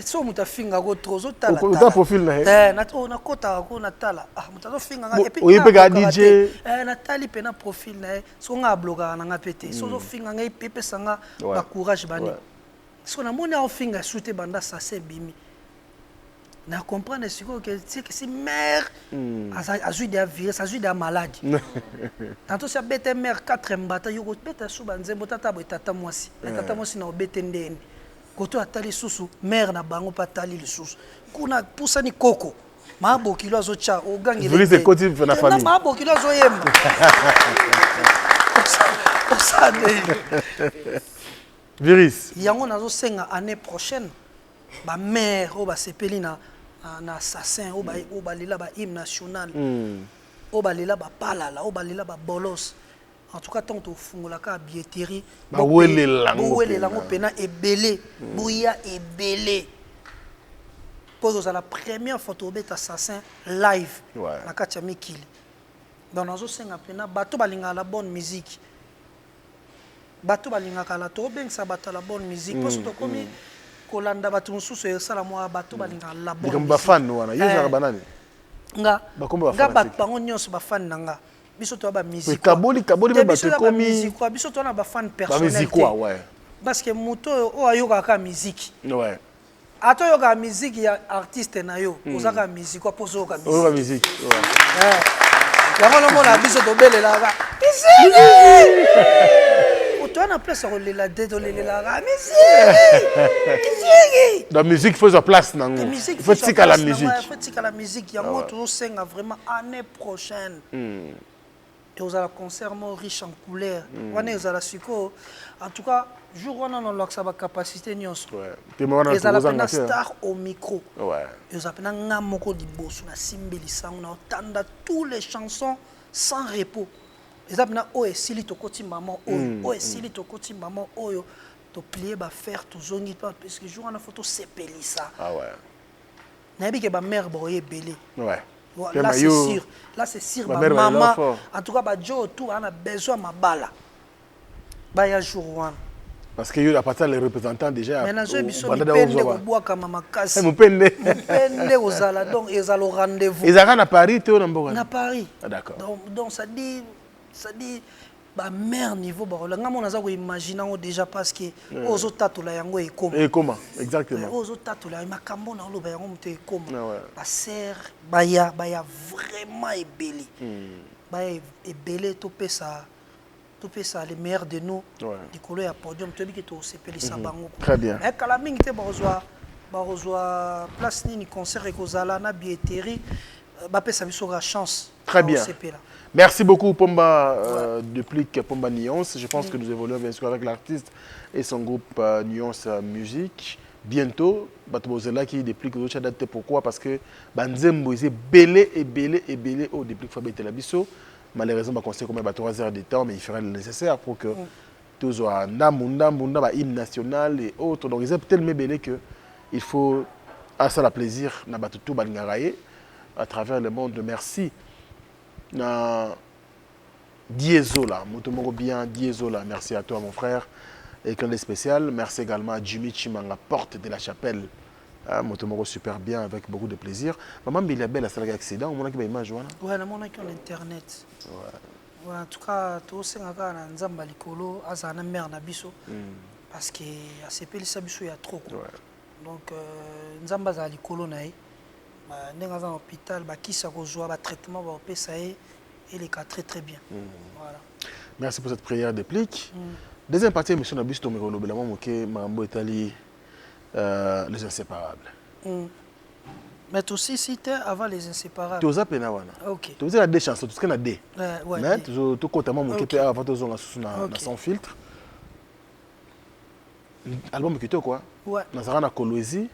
So muta finga go trozo tala. Au profil na na to na kota ko na tala. Ah muta to finga nga et puis oyebeka DJ. Na tali pe na profil na so nga bloga na nga pété. So zo finga nga pepe sanga ba courage bani. So na mona o finga souté banda ça c'est bimi. Na comprendre que c'est mère a joué des virus, a joué des maladies. Tantôt c'est bête mère 4 mbata yo bête sou banzembo tata bo tata mwasi. Tata mwasi na obete ndeni. Koto atali susu mère na bango patali le susu. Kuna pusa ni koko. Mabo kilo azocha o gangile. Virus c'est côté na famille. Na mabo kilo azoyemba. Pour ça Virus. Yango nazo senga année prochaine. Ba mère o ba sepeli na assassin o ba lila ba hymne national o ba lila ba palala o ba lila ba bolos en tout cas tant to fungola ka billetterie ba wele lango pena ebele bouya ebele pour la première photo bet assassin live na katia mikili donc nazo senga pena bato balinga la bonne musique bato balinga kala to bengsa bato la bonne musique parce que comme kolanda batu mususu esala mwa batu balinga la bonne. Comme ba fan wana, yeza banani. Nga. Nga ba bango nyonso ba fan nanga. Biso to ba musique. Kaboli ba batu komi. Musique biso to na ba fan personnel. Ba musique ouais. Parce que moto o ayoka ka musique. Ouais. Ato yoka musique ya artiste na yo, ozaka musique ko pozo ka musique. Oka musique. Ouais. Ya ngolo mona biso to belela ka. Musique. Toi, on a place à rouler la tête, on la musique. La musique, il faut sa place. Il faut tirer à la musique. Il faut tirer à la musique. Il y a un autre signe vraiment année prochaine. Et vous avez un concert riche en couleurs. On est à la succo. En tout cas, jour où on a sa capacité, nous avons un star au micro. Nous avons un moko di boss, on a Simbelisa, on a entendu toutes les chansons sans repos. Les abna oye sili to koti maman oye sili to koti maman oyo to plier ba faire to zongi pas parce que jour on a photo sepeli ça. Ah ouais. Na bi ke ba mère boye belé. Ouais. Là c'est sûr. Là c'est sûr ba maman en tout cas ba jo tout on a besoin mabala. Ba ya jour one. Parce que à partir les représentants déjà. Mais na zo biso ni pende ko boa kama makasi. Mupende. Mupende ozala donc ezala au rendez-vous. Ezaka na Paris te na mboka. Na Paris. Ah d'accord. Donc ça dit ba mère niveau ba nga mona za ko imaginer déjà parce que ozo tatola yango e comment. Et comment exactement. Ozo tatola makambo na lo ba yango mte comment. Ba sœur ba ya vraiment ebeli. Ba ebeli to pesa les meilleurs de nous. Dikolo ya podium to bi ke to sepeli sa bango. Très bien. Mais kala mingi te ba rozwa place ni concert e kozala na billetterie ba pesa biso ga chance. Très bien. Merci beaucoup Pomba depuis Pomba Nuance. Je pense que nous évoluons bien sûr avec l'artiste et son groupe Nuance Musique. Bientôt, Batobozela qui déplique d'autres dates. Pourquoi? Parce que Banzembo est belé au déplique Fabien Labisso. Malheureusement, on conseille comme 3 heures de temps, mais il fera le nécessaire pour que tout soit Namunda, hymne national et autres. Donc ils sont tellement belé que il faut à ça la plaisir na batutu balingaraye à travers le monde. Merci. Na Diesola, Motomoro bien Diesola, merci à toi mon frère. Et quand est spécial, merci également à Jimmy Chimanga, porte de la chapelle. Motomoro super bien avec beaucoup de plaisir. Maman il est belle à cet accident, on a qui image voilà. Ouais, on a qui en internet. Ouais. En tout cas, tout ça nga na nzamba likolo azana mère na biso parce que à CPL ça biso il y a trop. Donc nzamba za likolo na yi. Dans un hôpital, qui s'est rejoint, traitement, et il est très très bien. Voilà. Merci pour cette prière de plique. Deuxième partie, M. Nabus Tomero, Mambo Italie, les inséparables. Mais aussi, si tu es avant les inséparables. Tu as peine wana. Ok. Tu as des chansons, tu as des. Mais tu as complètement mon qui avant de sans filtre. Album qui quoi? Ouais. Nazarana Kolwezi.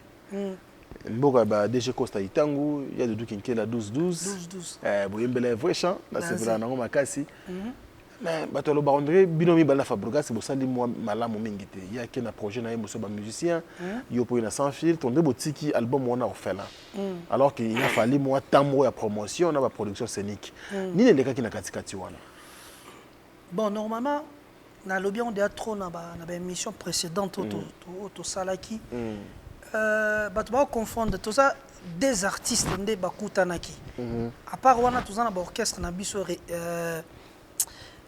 Mboka ba DG Costa Itangu, il y a de Kinkela 12-12. 12-12. Boyembele vrai chant, là c'est voilà nango makasi. Mais bato lo barondre binomi bala Fabregas c'est bosali moi malamu mingi te. Il y a qu'un projet na yemoso ba musicien, yo pour une sans filtre, on de botiki album on a offert là. Alors qu'il a fallu moi tambo ya promotion na ba production scénique. Ni les gars qui na katikati wana. Bon normalement na lobby on déjà trop na ba émission précédente au salaki. Bato ba confondre tout ça des artistes ndé bakutanaki. À part wana tout ça na ba orchestre na biso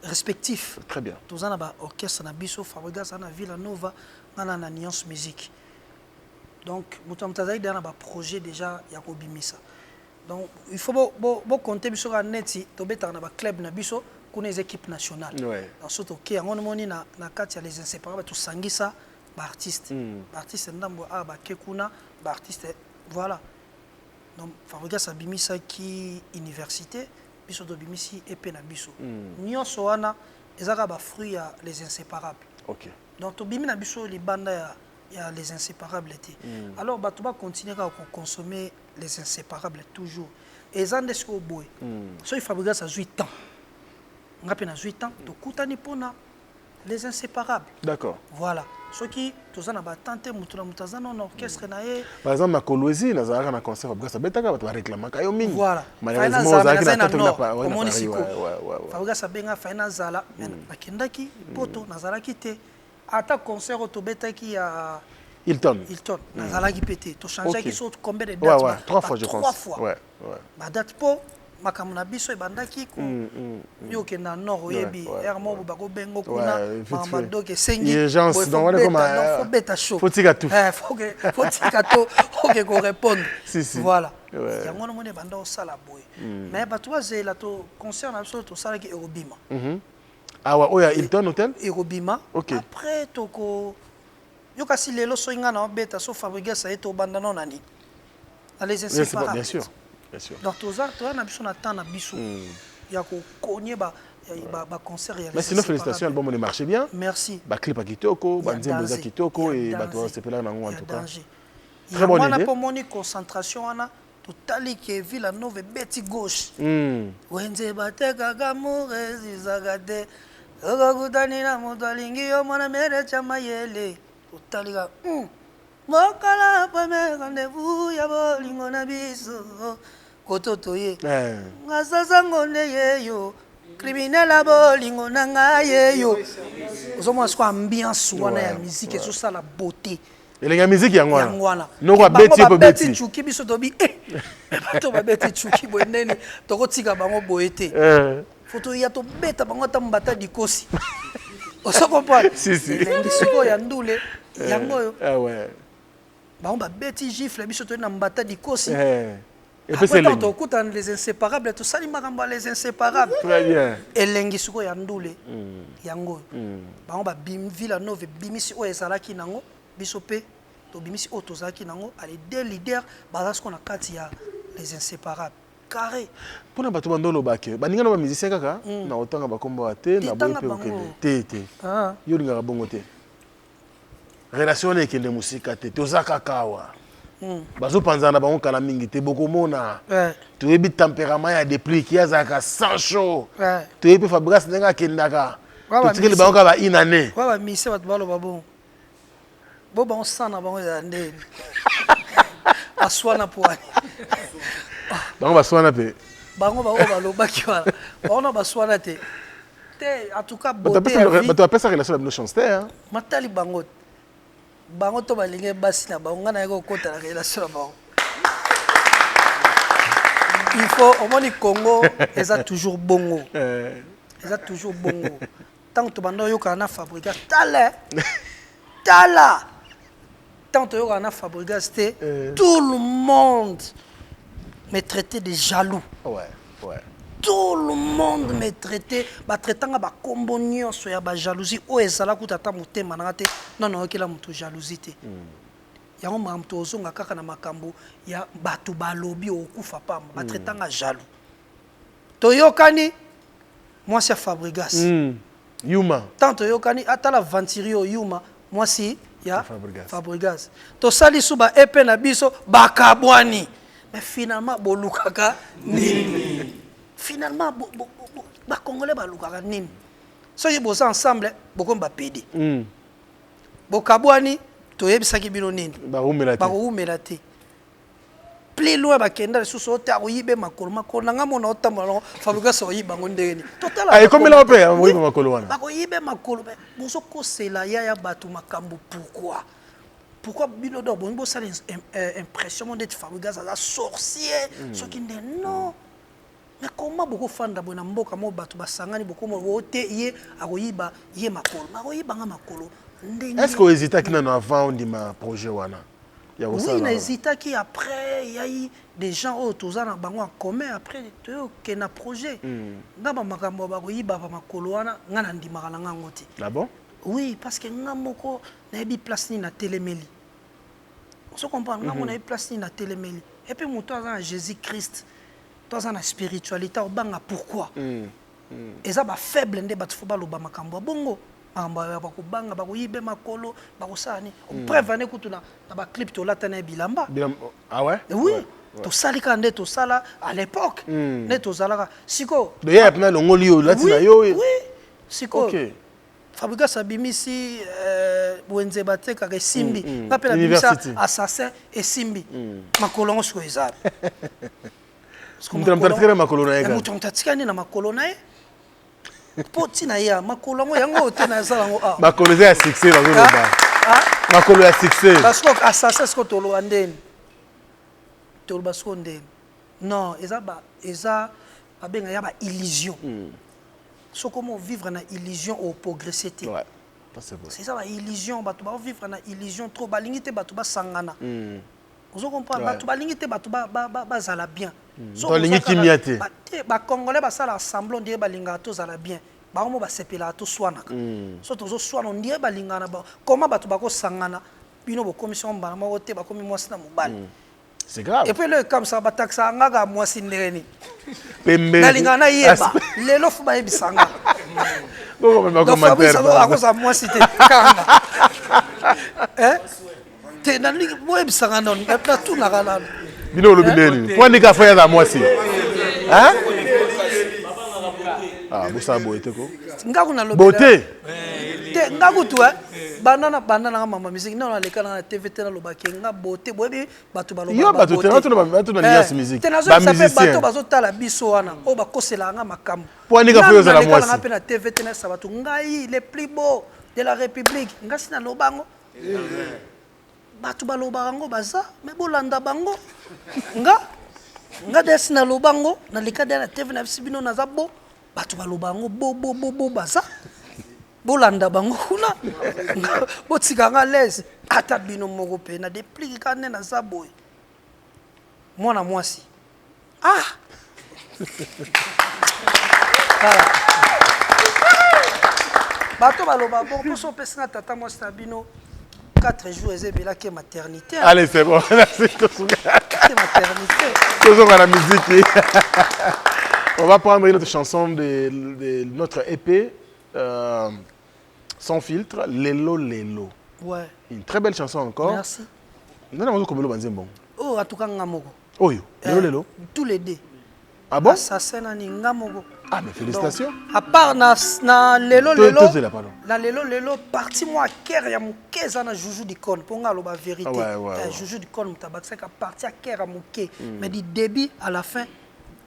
respectif. Très bien. Tout ça na ba orchestre na biso Fabregas na Villanova na Nuance Musique. Donc mutamtazai na ba projet déjà ya ko bimisa. Donc il faut bo compter biso ka neti to beta na ba club na biso kuna les équipes nationales. Ouais. Donc surtout que on moni na kati ya les inséparables tout sangisa ba artiste. Ba artiste ndambo ba kekuna ba artiste voilà. Donc Fabregas a bimisa ki université biso do bimisi epé na biso. Nyonso wana ezaka ba fruit ya les inséparables. OK. Donc to bimi na biso li banda ya les inséparables été. Alors bato ba continuer à consommer les inséparables toujours. Et zandesko boy. So Fabregas a 8 ans. Ngapi na 8 ans to kutani pona les inséparables. D'accord. Voilà. Ceux qui tous en a tenté mutuna mutazana en orchestre na ye. Par exemple ma Kolwezi na zaka na concert Fabregas betaka ba réclamer kayo mingi. Voilà. Malheureusement zaka na tête na pas. Ouais. Fabregas benga faina zala nakendaki poto nazalaki te. Ata concert au tobetaki ya Hilton. Nazalaki pété. To changer qui saute combien de dates? Ouais, 3 fois je pense. 3 fois. Ouais. Ba date po makamuna biso ebandaki ko yo ke na nord yebi ermo bako bengo kuna mama doke sengi urgence donc on est comme faut beta chaud faut tika tout faut tika tout OK ko répondre si voilà yango no mone banda osala boy mais ba toi zela to concert na biso to sala ki Erobima ah ouais oya Hilton Hotel Erobima OK après toko yo kasi lelo so inga na beta so Fabregas a été au banda non nani les inséparables bien sûr. Donc tout ça, toi, on a besoin d'attendre biso. Il y a qu'on connaît ba concert. Mais sinon félicitations, l'album on marché bien. Merci. Ba clip à Kitoko, ba nzembo Kitoko et ba toi c'est là en tout cas. Très bonne idée. On a pour moni concentration on a totali que Villanova beti gauche. Wenze bateka gamure zizagade. Ogagudani na modalingi yo mona mere chama yele. Totali ga Mokala pa me rendez-vous ya bolingo na biso kototo ye ngazaza ngone ye yo criminel a bolingo na ngaye yo ozomwa siko ambiance wana ya musique ezo sala beauté elenga musique yangwana noko beti po beti chuki biso tobi bato ba beti chuki bonene tokotika bango boete photo ya to beta bango tambata dikosi oso comprendre si siko ya ndule yango yo ah ouais on va bêter gifle biso to na mbata dikosi et puis c'est les inséparables tout ça les inséparables très bien elengi suko ya ndule yango on va bim Villanova bimisi o ezalaki nango biso pe to bimisi o tozaki nango allez des leaders baza ko na kati ya les inséparables carré pona bato bandolo bake baninga na ba musicien kaka na otanga bakombo ate na boye pe okende te yo linga bongo te relation avec les musiques te tozaka kawa bazo panzana bango kala mingi te bokomona to yebi tempérament ya depuis qui azaka sans chaud to yebi Fabregas nenga kendaka to tikeli bango ba inane wa mise bat balo babo bo ba on sana bango ya ndeni aswana poani bango baswana pe bango balo bakiwala bango baswana te en tout cas beauté bato appelle ça relation avec nos chansons matali bango bango to balinge basi na bango ngana yako kota la relation na bango il faut au moins Congo eza toujours bongo eza toujours bongo tant to bando yo kana Fabregas tala tant to yo kana Fabregas tout le monde me traitait de jaloux ouais tout le monde me traitait ba traitanga ba kombo nyonso ya ba jalousie o ezala kutata motema na te non okela mutu jalousie te yango mamto ozonga kaka na makambo ya batu balobi okufa pamba ba traitanga jaloux toyokani moi c'est Fabregas Yuma tant toyokani atala Venturi Yuma moi si ya Fabregas to sali suba epe na biso bakabwani mais finalement bolukaka nini finalement ba congolais ba lukaka nini soki boza ensemble bokomba pedi bokabwani toyebisaki bino nini bakoumela te plus loin bakenda lisusu ote akoyibe makolo nanga mona otambola nango Fabregas oyiba ngo ndenge ekomela mpe akoyiba makolo wana bakoyibe makolo bozokosela yaya bato makambo pourquoi bino do bongo ça impression de Fabregas aza sorcier soki nde non mais comment beaucoup fanda bona mboka mo bato basangani beaucoup mo ote ye akoyiba ye makolo makoyiba nga makolo ndenge est-ce que hésita ki nano avant ndima projet wana ya oui na hésita ki après il y a eu des gens autour en bango en commun après que na projet ngaba makambo bakoyiba ba makolo wana nga na ndima na ngango ti ah bon oui parce que nga moko na yebi place ni na telemeli on comprend nga mona yebi place ni na telemeli et puis moto azana Jésus Christ dans la spiritualité au banga pourquoi et ça ba faible ndé bat fo baloba makambo bongo amba ba ko banga ba ko yibe makolo ba ko sani preuve ne kutuna na ba clip to latana bilamba ah ouais oui to salika ndé to sala à l'époque ne to zalaka siko de ya pena longoli yo latina yo oui siko OK Fabregas abimisi Bwenze bateka ke simbi ngapela bimisa assassin et simbi makolo ngo siko ezala mtamtatikana makolo na yega mtamtatikana na makolo na ye poti na ya makolo ngo yango te na sala ngo ah makolo ya succès ba ngoloba makolo ya succès parce que assassin ko tolo andeni tolo basko ndeni non eza abenga ya ba illusion so comment vivre na illusion au progresser te ouais c'est ça ba illusion ba to ba vivre na illusion trop balingite ba to ba sangana vous comprenez bato balingite bato ba zala bien so balingi kimia te ba congolais ba sala ensemble ndie balinga to zala bien ba mo ba sepela to swanaka so tozo swana ndie balingana ba comment bato ba ko sangana bino bo commission ba mo te ba komi mwasi na mobali c'est grave et puis le comme ça ba taxa ngaka mwasi ndeni pembe balingana yeba lelo fu ba yebisanga donc on va commenter ba ko sa mwasi te kanga nani boyebisanga non na tout na kana bino lobineni point ka faya za mwasi hein ah busa boete ko ngaku na lobi bote te ngaku tu banana nga mama musique na leka na TVT na lobaki nga bote boyebi bato baloba yo bato te bato na nias musique ba musicien bato bazotala biso wana o bakosela nga makambo point ka faya za la mwasi nga pe na TVT na sabato ngai le plus beau de la République ngasi na lobango bato baloba bango baza me bolanda bango nga desi na lobango na likade na TV na bisibino na zabo bato baloba bango bo baza bolanda bango kuna botika nga lese ata bino moko pe na déplique kane na zabo mwana mwasi bato baloba bon poso pesi na tata mwasi na bino 4 jours et c'est maternité. Allez, c'est bon. Merci. C'est maternité. Toujours à la musique. On va prendre une autre chanson de notre EP, Sans filtre, Lelo Lelo. Ouais. Une très belle chanson encore. Merci. Non, non, comment le banzem bon. Oh, en tout cas, ngamoko. Oh yo, Lelo Lelo. Tous les deux. Ah bon? Assassin ni ngamoko. Ah, mais félicitations. Donc, à part na Lelo Lelo. Na Lelo Lelo, parti moi cœur ya muke za na Juju Dikon pour nga loba vérité. Juju Dikon mutabaksa ka parti à cœur ya muke. Mais du début à la fin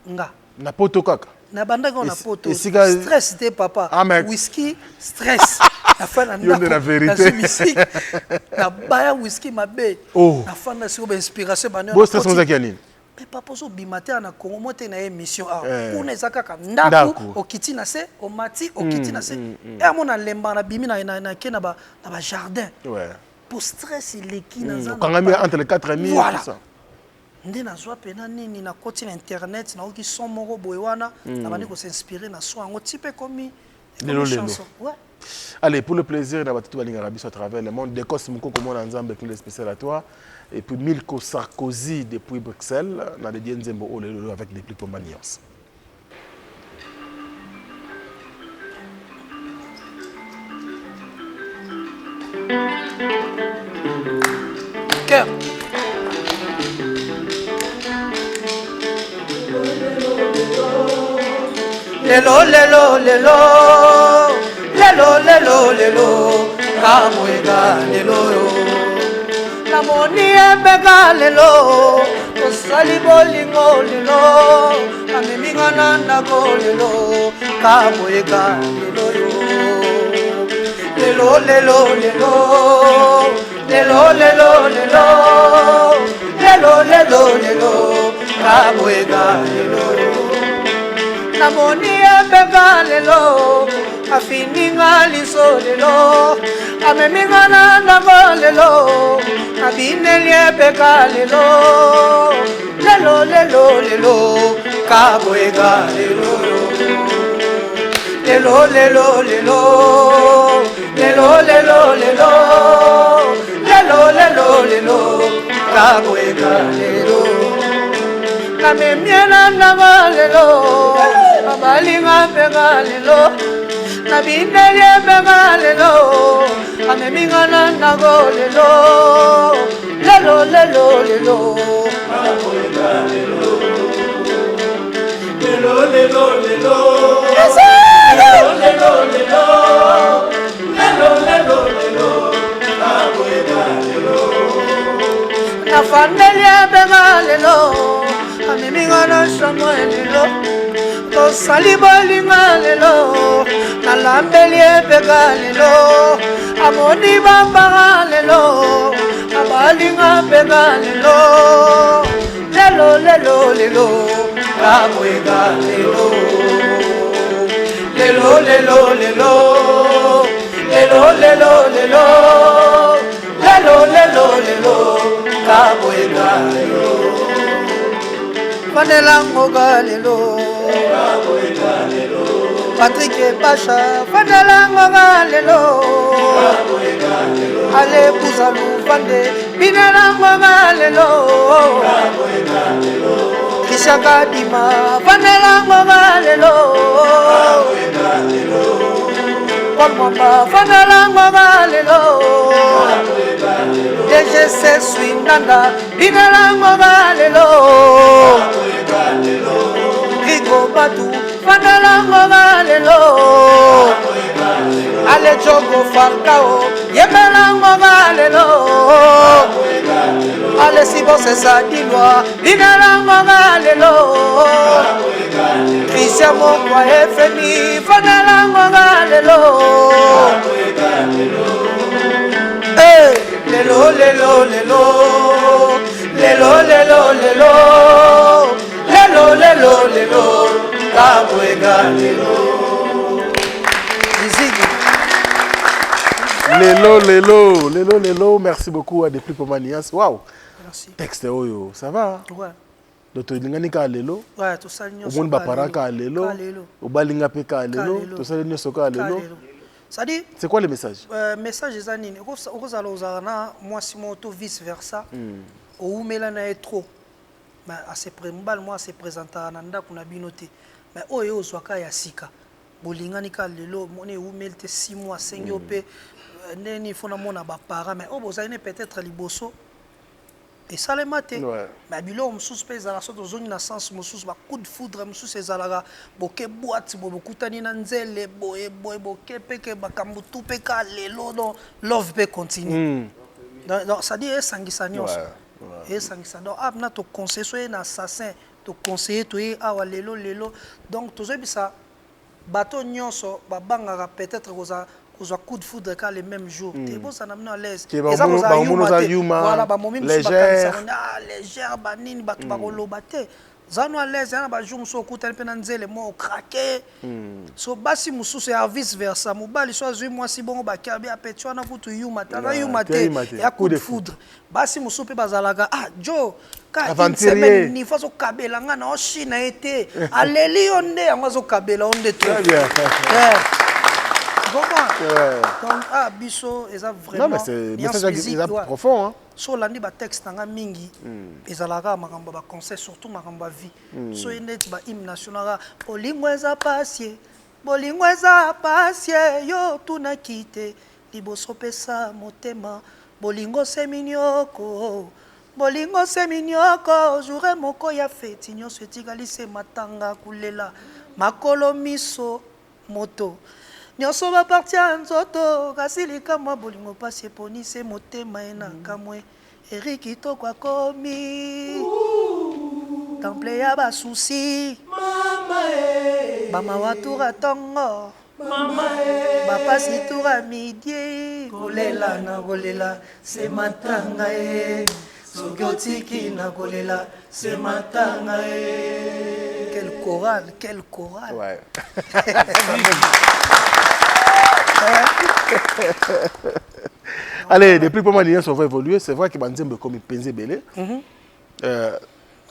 nga. Na poto kaka. Na banda ko na poto. Stress te papa. Whisky, stress. La fin na vérité. Na baya whisky mabe. Oh. Na fin na sur inspiration bana. Bo stress on nini? Mais papa so bimate na Congo mote na émission kuna ezaka ka ndaku okiti na se omati okiti na se et amona lemba na bimi na ke na ba jardin ouais pour stress leki na za quand même entre les 4 amis voilà. Tout ça nde na zwa pena nini na koti na internet na oki son moko boywana na bandi ko s'inspirer na so ngo type comme Lelo Lelo ouais. Allez, pour le plaisir d'avoir tout balinga rabi à travers le monde, Décos Mouko comme on ensemble avec le spécial à toi et puis Milko Sarkozy depuis Bruxelles, na de Dienzembo Olelo avec des plus pour maniance. Cœur. Lelo lelo lelo lelo lelo lelo kamoega lelo namoni ebeka lelo osali bolingo lelo amemingana ndako lelo kamoega lelo lelo lelo lelo lelo lelo lelo lelo lelo kamoega lelo namoni ebeka lelo afininga liso lelo amemingana ndako lelo abineli ebeka lelo lelo lelo lelo kaboega lelo lelo lelo lelo lelo lelo lelo lelo lelo lelo kaboega lelo namemiena ndako lelo abalinga ebeka lelo nabineli ebeka lelo amemingana ndako lelo lelo lelo lelo lelo lelo lelo nafandeli ebeka lelo amemingana Samuel lelo tosali bolinga lelo nalambeli ebeka lelo amoni bambanga lelo abalinga ebeka lelo lelo lelo lelo kamoega lelo lelo lelo lelo lelo lelo lelo lelo lelo lelo kamoega lelo Fanelango galelo Patrick Pacha Fanelango galelo Ale Buzalu Fande Binelango galelo Kishaka Dima Fanelango galelo Paul Mwamba Fanelango galelo DGC Swindanda Binelango galelo Rigo Batu Fanelango galelo Ale Jogo Falcao Yemelango galelo Ale Sibo César Dilwa Binelango galelo Christian Mokwa FMI Fanelango galelo Lelo lelo lelo lelo lelo lelo lelo lelo lelo kaboega lelo lelo merci beaucoup à Depuis Pomanias. Waouh, merci texte oyo ça va ouais Doto lingani ka lelo ouais to sali au monde bapara ka lelo au balinga pe ka lelo to sali nyoso ka lelo. C'est quoi le message? Message est anine. Moi si mon auto vice versa. Au mélana est trop. Mais à ce prémbal moi se présenter ananda kuna binoté. Mais oyo zwaka ya sika. Bolingani ka lelo moné ou melte 6 mois 5 opé neni fona mona ba para mais o bozane peut-être liboso. Et ça les maté. Mais bilo msous pe za la sorte zone na sens msous ba coup de foudre msous ezalaga boke boîte bokutani na nzele boye boke peke bakambu tout pe ka lelo donc love pe continue. Donc ça dit esangisa nyos. Esangisa donc abna to conseiller so un assassin to conseiller to awa lelo donc to zebisa bato nyonso babanga peut-être koza un coup de foudre quand les mêmes jours. T'es bon, ça n'a pas l'aise. Voilà, bah mon légère, légère, banine, bah tu vas rolobater. Zano à l'aise, y'en a bah jour so coutel penanze les mots craqué. So basi musu c'est à vice versa. Mobali soit joué moi si bon bah kabi a pétu on a foutu yuma, t'as yuma té. Y a coup de foudre. Basi musu pe bazalaga ah Joe. Une semaine ni fois au kabela ngana o Chine a été. Aleli onde, amazo kabela onde tout. Donc, Bisso, ils ont vraiment. Non, mais c'est message profond. Hein? So, l'année, le texte, il y a mingi. Ils ont un conseil, surtout ma vie. So, il y a un hymne national. Bolingweza pasie, bolingweza pasie, yo, tout n'a quitté. Liboso pesa, motema. Bolingo se minyoko. Bolingo se minyoko. Jure moko ya feti. Nyo se tigali se matanga kulela. Makolo miso, moto. nyonso baparti ya nzoto kasi likamwa bolingo pasi eponise motema ye na nkamwe eri kitoko akomi temple ya basusi bamawa tura ntongo bapasi tura midie kolela na kolela se matanga ye soki otiki na kolela se matanga ye. Quel chorale, quel chorale. Ouais. Allez, depuis pour moi, les gens vont évoluer. C'est vrai que Banzembe comme il pensait belé.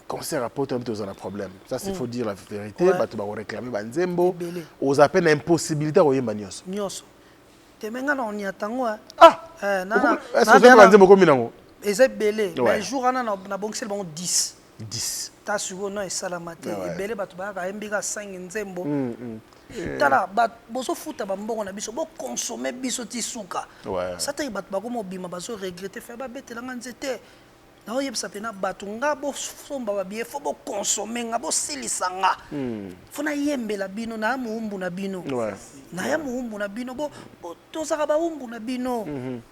Concert à Poto, on a un problème. Ça, il faut dire la vérité. Ouais. Tu vas réclamer Banzembo. Aux appels d'impossibilité, on y a Bagnos. Nyos. Tu m'as dit on y attend. Ah. Est-ce que tu as Banzembo comme il est belé. Mais jour on a bon c'est bon 10. 10. Ta sugo no esalamate. Belé batu ba ka mbika 5 nzembo. Tala bat boso futa ba mbongo na biso bo consommer biso ti suka. Ça te bat ba ko mo bima ba so regretter faire ba betela nzete. Na oyebisa pena batu nga bo somba ba bien fo bo consommer nga bo silisanga. Fona yembela bino na muumbu na bino. Na ya muumbu na bino bo tozaka ba umbu na bino.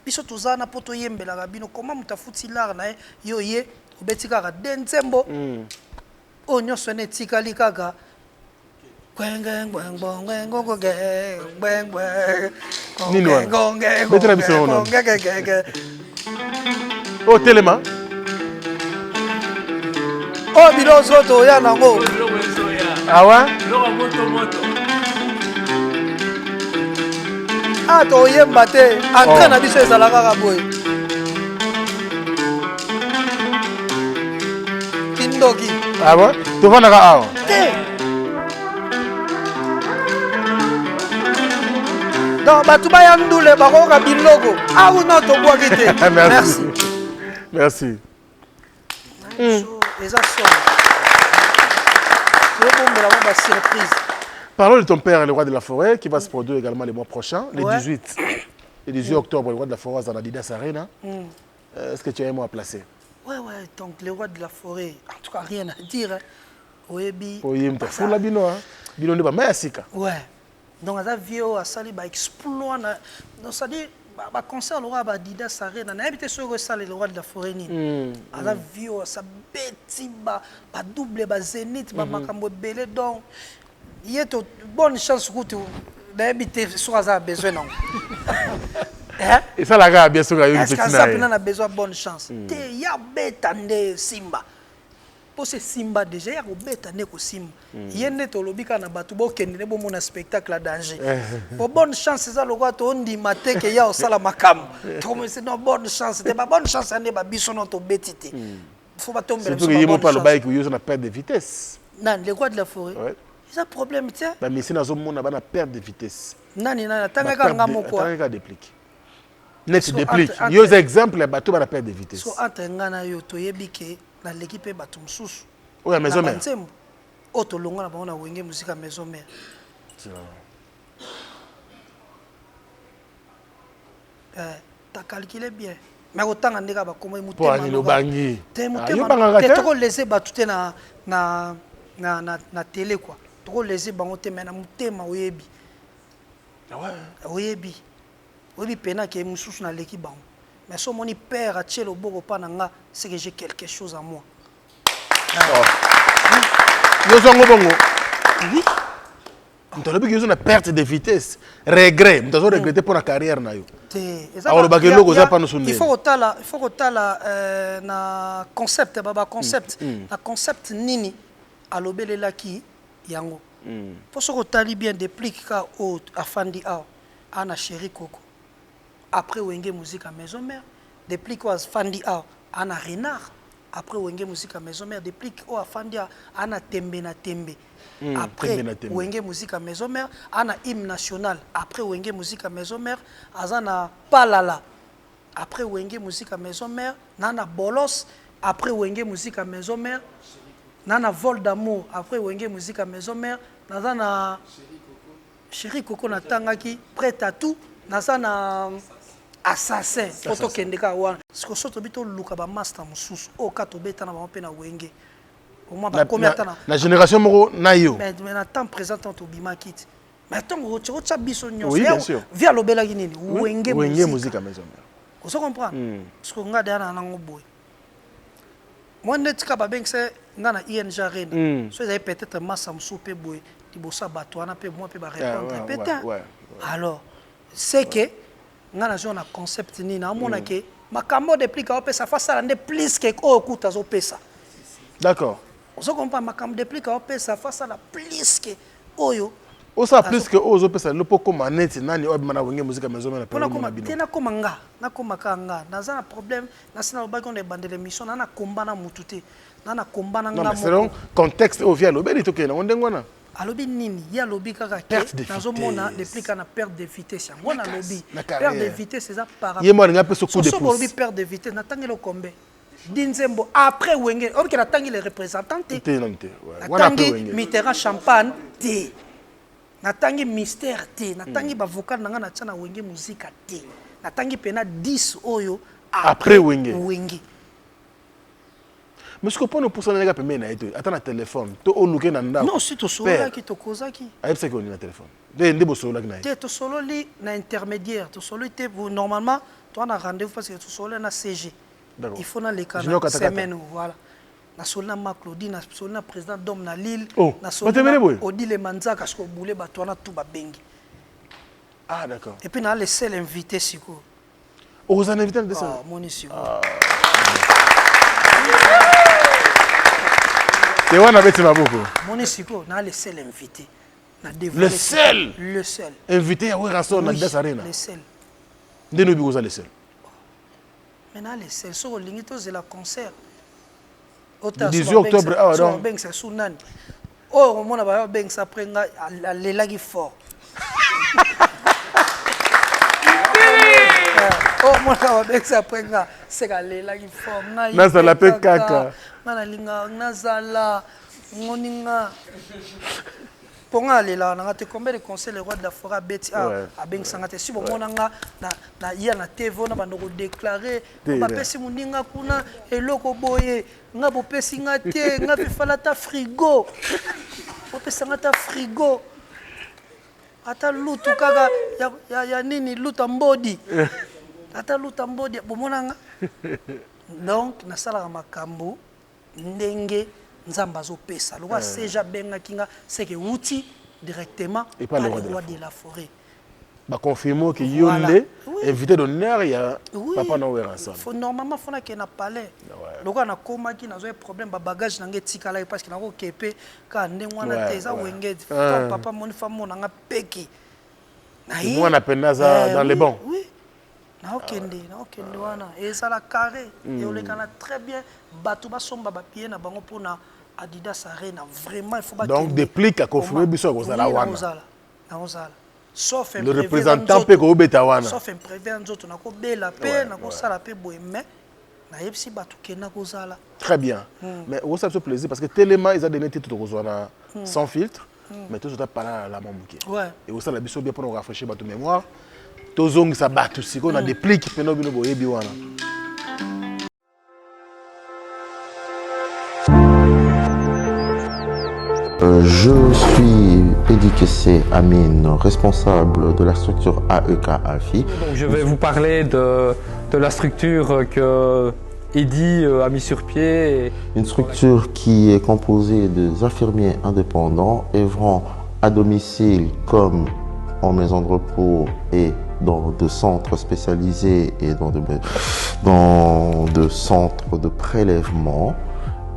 Biso tozana poto yembela ga bino koma mutafuti lar na yo ye obetika ka denzembo. O nyonso ne tikali kaka. Oh, Téléma. Oh, bino zoto ya nango. Ah ouais? Ah, to yemba te. Entrée na biso ezalaka ka boy. Kindoki. Ah ouais? Tu vas na donc batuba ya ndule bakoka biloko awu no to boaki te. Merci. Merci. Eza so. Surprise. Parlons de ton père, le roi de la forêt, qui va se produire également les mois prochains, les 18 et 18 octobre, le roi de la forêt dans Adidas Arena. Est-ce que tu as un mot à placer? Ouais, donc le roi de la forêt, en tout cas rien à dire. Oyebi. Oyem ta fula bino hein. Bino ne ba mayasika. Ouais. Donc à vieux à sali ba exploit na donc ça dit ba concert le roi ba Adidas Arena na habité sur le le roi de la forêt ni. À vieux ça beti ba double ba zénith ba makambo belé donc il y a bonne chance que tu d'habiter sur ça besoin non. Et ça la gars bien sûr il y a une petite petite. Est-ce que ça a besoin de bonne chance? Te ya betande Simba. Pour ce Simba déjà ya ko betande ko Simba. Yende to lobika na batu bo kende bo mona spectacle à danger. Pour bonne chance ça le roi to ndi mateke ya osala makam. Comme c'est non bonne chance, c'est pas bonne chance ande ba biso non to betité. Faut pas tomber sur la bonne chance. C'est pas le bail que yo na perte de vitesse. Non, le roi de la forêt. Ouais. C'est un problème tiens. Ba mais c'est na zo mona ba na perte de vitesse. Nani tanga ngamo quoi. Tanga déplique. Net déplique. Yo exemple bateau ba na perte de vitesse. So atengana yo to yebike na l'équipe batum susu. Oui, maison mère. Auto longa na bana wenge musique maison mère. T'as calculé bien. Mais autant ndeka ba komo mutema. Pour ni bangi. Te to laisser batute na télé quoi. To laisser bango te na mutema oyebi. Ah ouais. Oyebi. Oyebi pena ke mususu na leki bango. Mais si mon père a tué le beau pananga, c'est que j'ai quelque chose en moi. Oui. Tu as une perte de vitesse, regret. Tu as regretté pour la carrière. Il faut que na concept, baba concept, na concept nini à l'obéle la qui yango. Pour ce que tu bien déplique au afandi a ana chéri Coco. Après Wenge musique à maison mère, depuis quoi Fandi a ana renard. Après Wenge musique à maison mère, depuis quoi Fandi a ana tembe na tembe. Après Wenge musique à maison mère, ana hymne national. Après Wenge musique à maison mère, azana palala. Après Wenge musique à maison mère, nana bolos. Après Wenge musique à maison mère, nana vol d'amour. Après Wenge musique à maison mère, nana chéri Coco na tangaki prête à tout. Nazana assassin poto kendeka wana siko soto bito luka ba master mususu o kato beta na ba pena wenge au moins ba combien temps la génération moko na yo mais na temps présent to bima kit Mais attends, tu as biso nyonso. Oui, bien sûr. Via l'obela nini, wenge musique à maison. Vous comprenez? Parce que nga derrière na ngoboy. Moi net ka ba bengse nga na ING Arena. So ils peut-être massa msoupe boy, di bossa bato na pe moi pe ba répondre peut-être. Alors, c'est que nga na zona concept ni na mona ke makambo de plika opesa face à plus que okuta zo pesa. D'accord. Vous comprenez makambo de plika opesa face à la plus que oyo. Osa plus que ozo pesa le poko maneti nani obimana wenge musique à maison na pona koma tena koma nga na koma kanga naza na problème na sina obaki on ebandele émission na komba na mututé na komba na nga mo. Non, c'est un contexte au via lobeli to kena ondengwana. Alobi nini ya lobi kaka ke nazo mona depuis kana perte de vitesse ngona lobi perte de vitesse ça par yé moi nga pe so coup de pouce. So lobi perte de vitesse na tangelo kombe Dinzembo après wenge on que na tangi les représentants te non te wana pe wenge Mitterrand champagne te natangi mystère te natangi ba vocal nanga na tshana wenge musique te natangi pena 10 oyo après wenge mais ce que pour nous pour ça nanga pe mena eto ata na téléphone to oluke na ndako non si to sola ki to kozaki ayeb ça que on na téléphone de bo sola ki na te to solo li na intermédiaire to solo te normalement toi na rendez-vous parce que to solo na CG il faut na les canaux semaine voilà na solna ma Claudine na solna président d'homme na Lille na solna Odile Manzaka parce que boulé bato na tout ba bengi ah d'accord et puis na les seuls invités siko vous en invitez de ça moni siko et on avait tima beaucoup moni siko na les seuls invités na le seul invité à Werason na Didas Arena le seul ndeno bi vous les seuls maintenant les seuls so lingito c'est la concert le 18 octobre ah donc ben ça sunani oh mon ba ben ça après nga lelagi fort oh mon ba ben ça après nga c'est ga lelagi fort nga na ça la pe kaka na linga na zala ngoninga ponga lela na te combien de conseils le roi de la forêt beti a ben sangate si bon monanga na ya na TV na bando ko déclarer ba pesi muninga kuna eloko boye nga bo pesi nga te nga fala ta frigo bo pesi nga ta frigo ata lutu kaka ya nini luta mbodi ata luta mbodi bo monanga donc na sala makambo ndenge nzamba zo pesa le roi seja benga kinga c'est que outil directement par le roi de la forêt ba confirmer que yonde invité d'honneur ya papa na wera ça faut normalement faut na que na palais le roi na koma ki na zo problème ba bagage na ngetika là parce que na ko kepe ka ndengwana te za wenge papa mon femme na nga peki na yi moi na penaza dans les bons oui na okende wana et ça la carré et on les kana très bien bato ba somba ba pied na bango pona Adidas Arena vraiment il faut pas donc déplique à confirmer biso ko zala wana na ozala sauf le représentant pe ko beta wana sauf un président nzoto na ko bela pe na ko sala pe boye mais na yebsi bato kena ko zala très bien mais on ça fait plaisir parce que tellement ils ont donné titre ko zona sans filtre mais tout ça pas la mamuke et on ça la biso bien pour nous rafraîchir bato mémoire tozong sa bato siko na déplique pe no bino boye bi wana. Je suis Edikessé Amine, responsable de la structure AEK AFI. Donc je vais vous parler de la structure que Eddy a mis sur pied. Une structure qui est composée des infirmiers indépendants œuvrant à domicile comme en maison de repos et dans de centres spécialisés et dans de centres de prélèvement.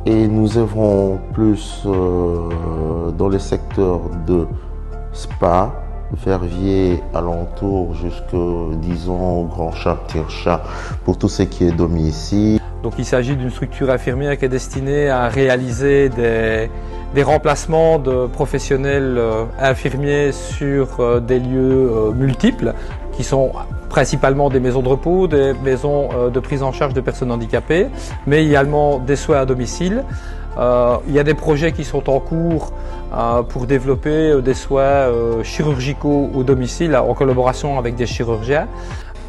Et nous œuvrons plus dans les secteurs de spa, Verviers, alentour, jusque, disons, Grand Chat, Tirchat, pour tout ce qui est domicile. Donc il s'agit d'une structure infirmière qui est destinée à réaliser des remplacements de professionnels infirmiers sur des lieux multiples, qui sont principalement des maisons de repos, des maisons de prise en charge de personnes handicapées, mais également des soins à domicile. Il y a des projets qui sont en cours pour développer des soins chirurgicaux au domicile en collaboration avec des chirurgiens.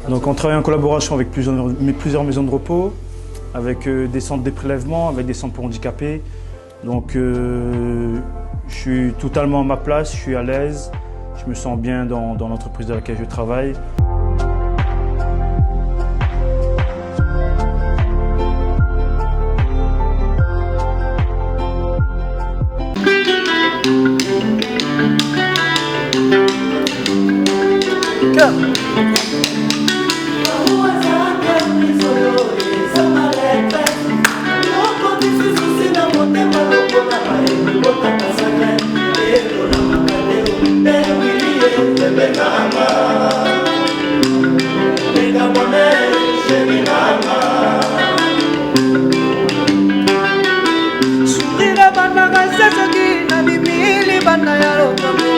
Donc on travaille en collaboration avec plusieurs maisons de repos, avec des centres de prélèvement, avec des centres pour handicapés. Donc je suis totalement à ma place, je suis à l'aise. Je me sens bien dans l'entreprise dans laquelle je travaille. Sourire bandaka sesoki na bimili banda ya lokambo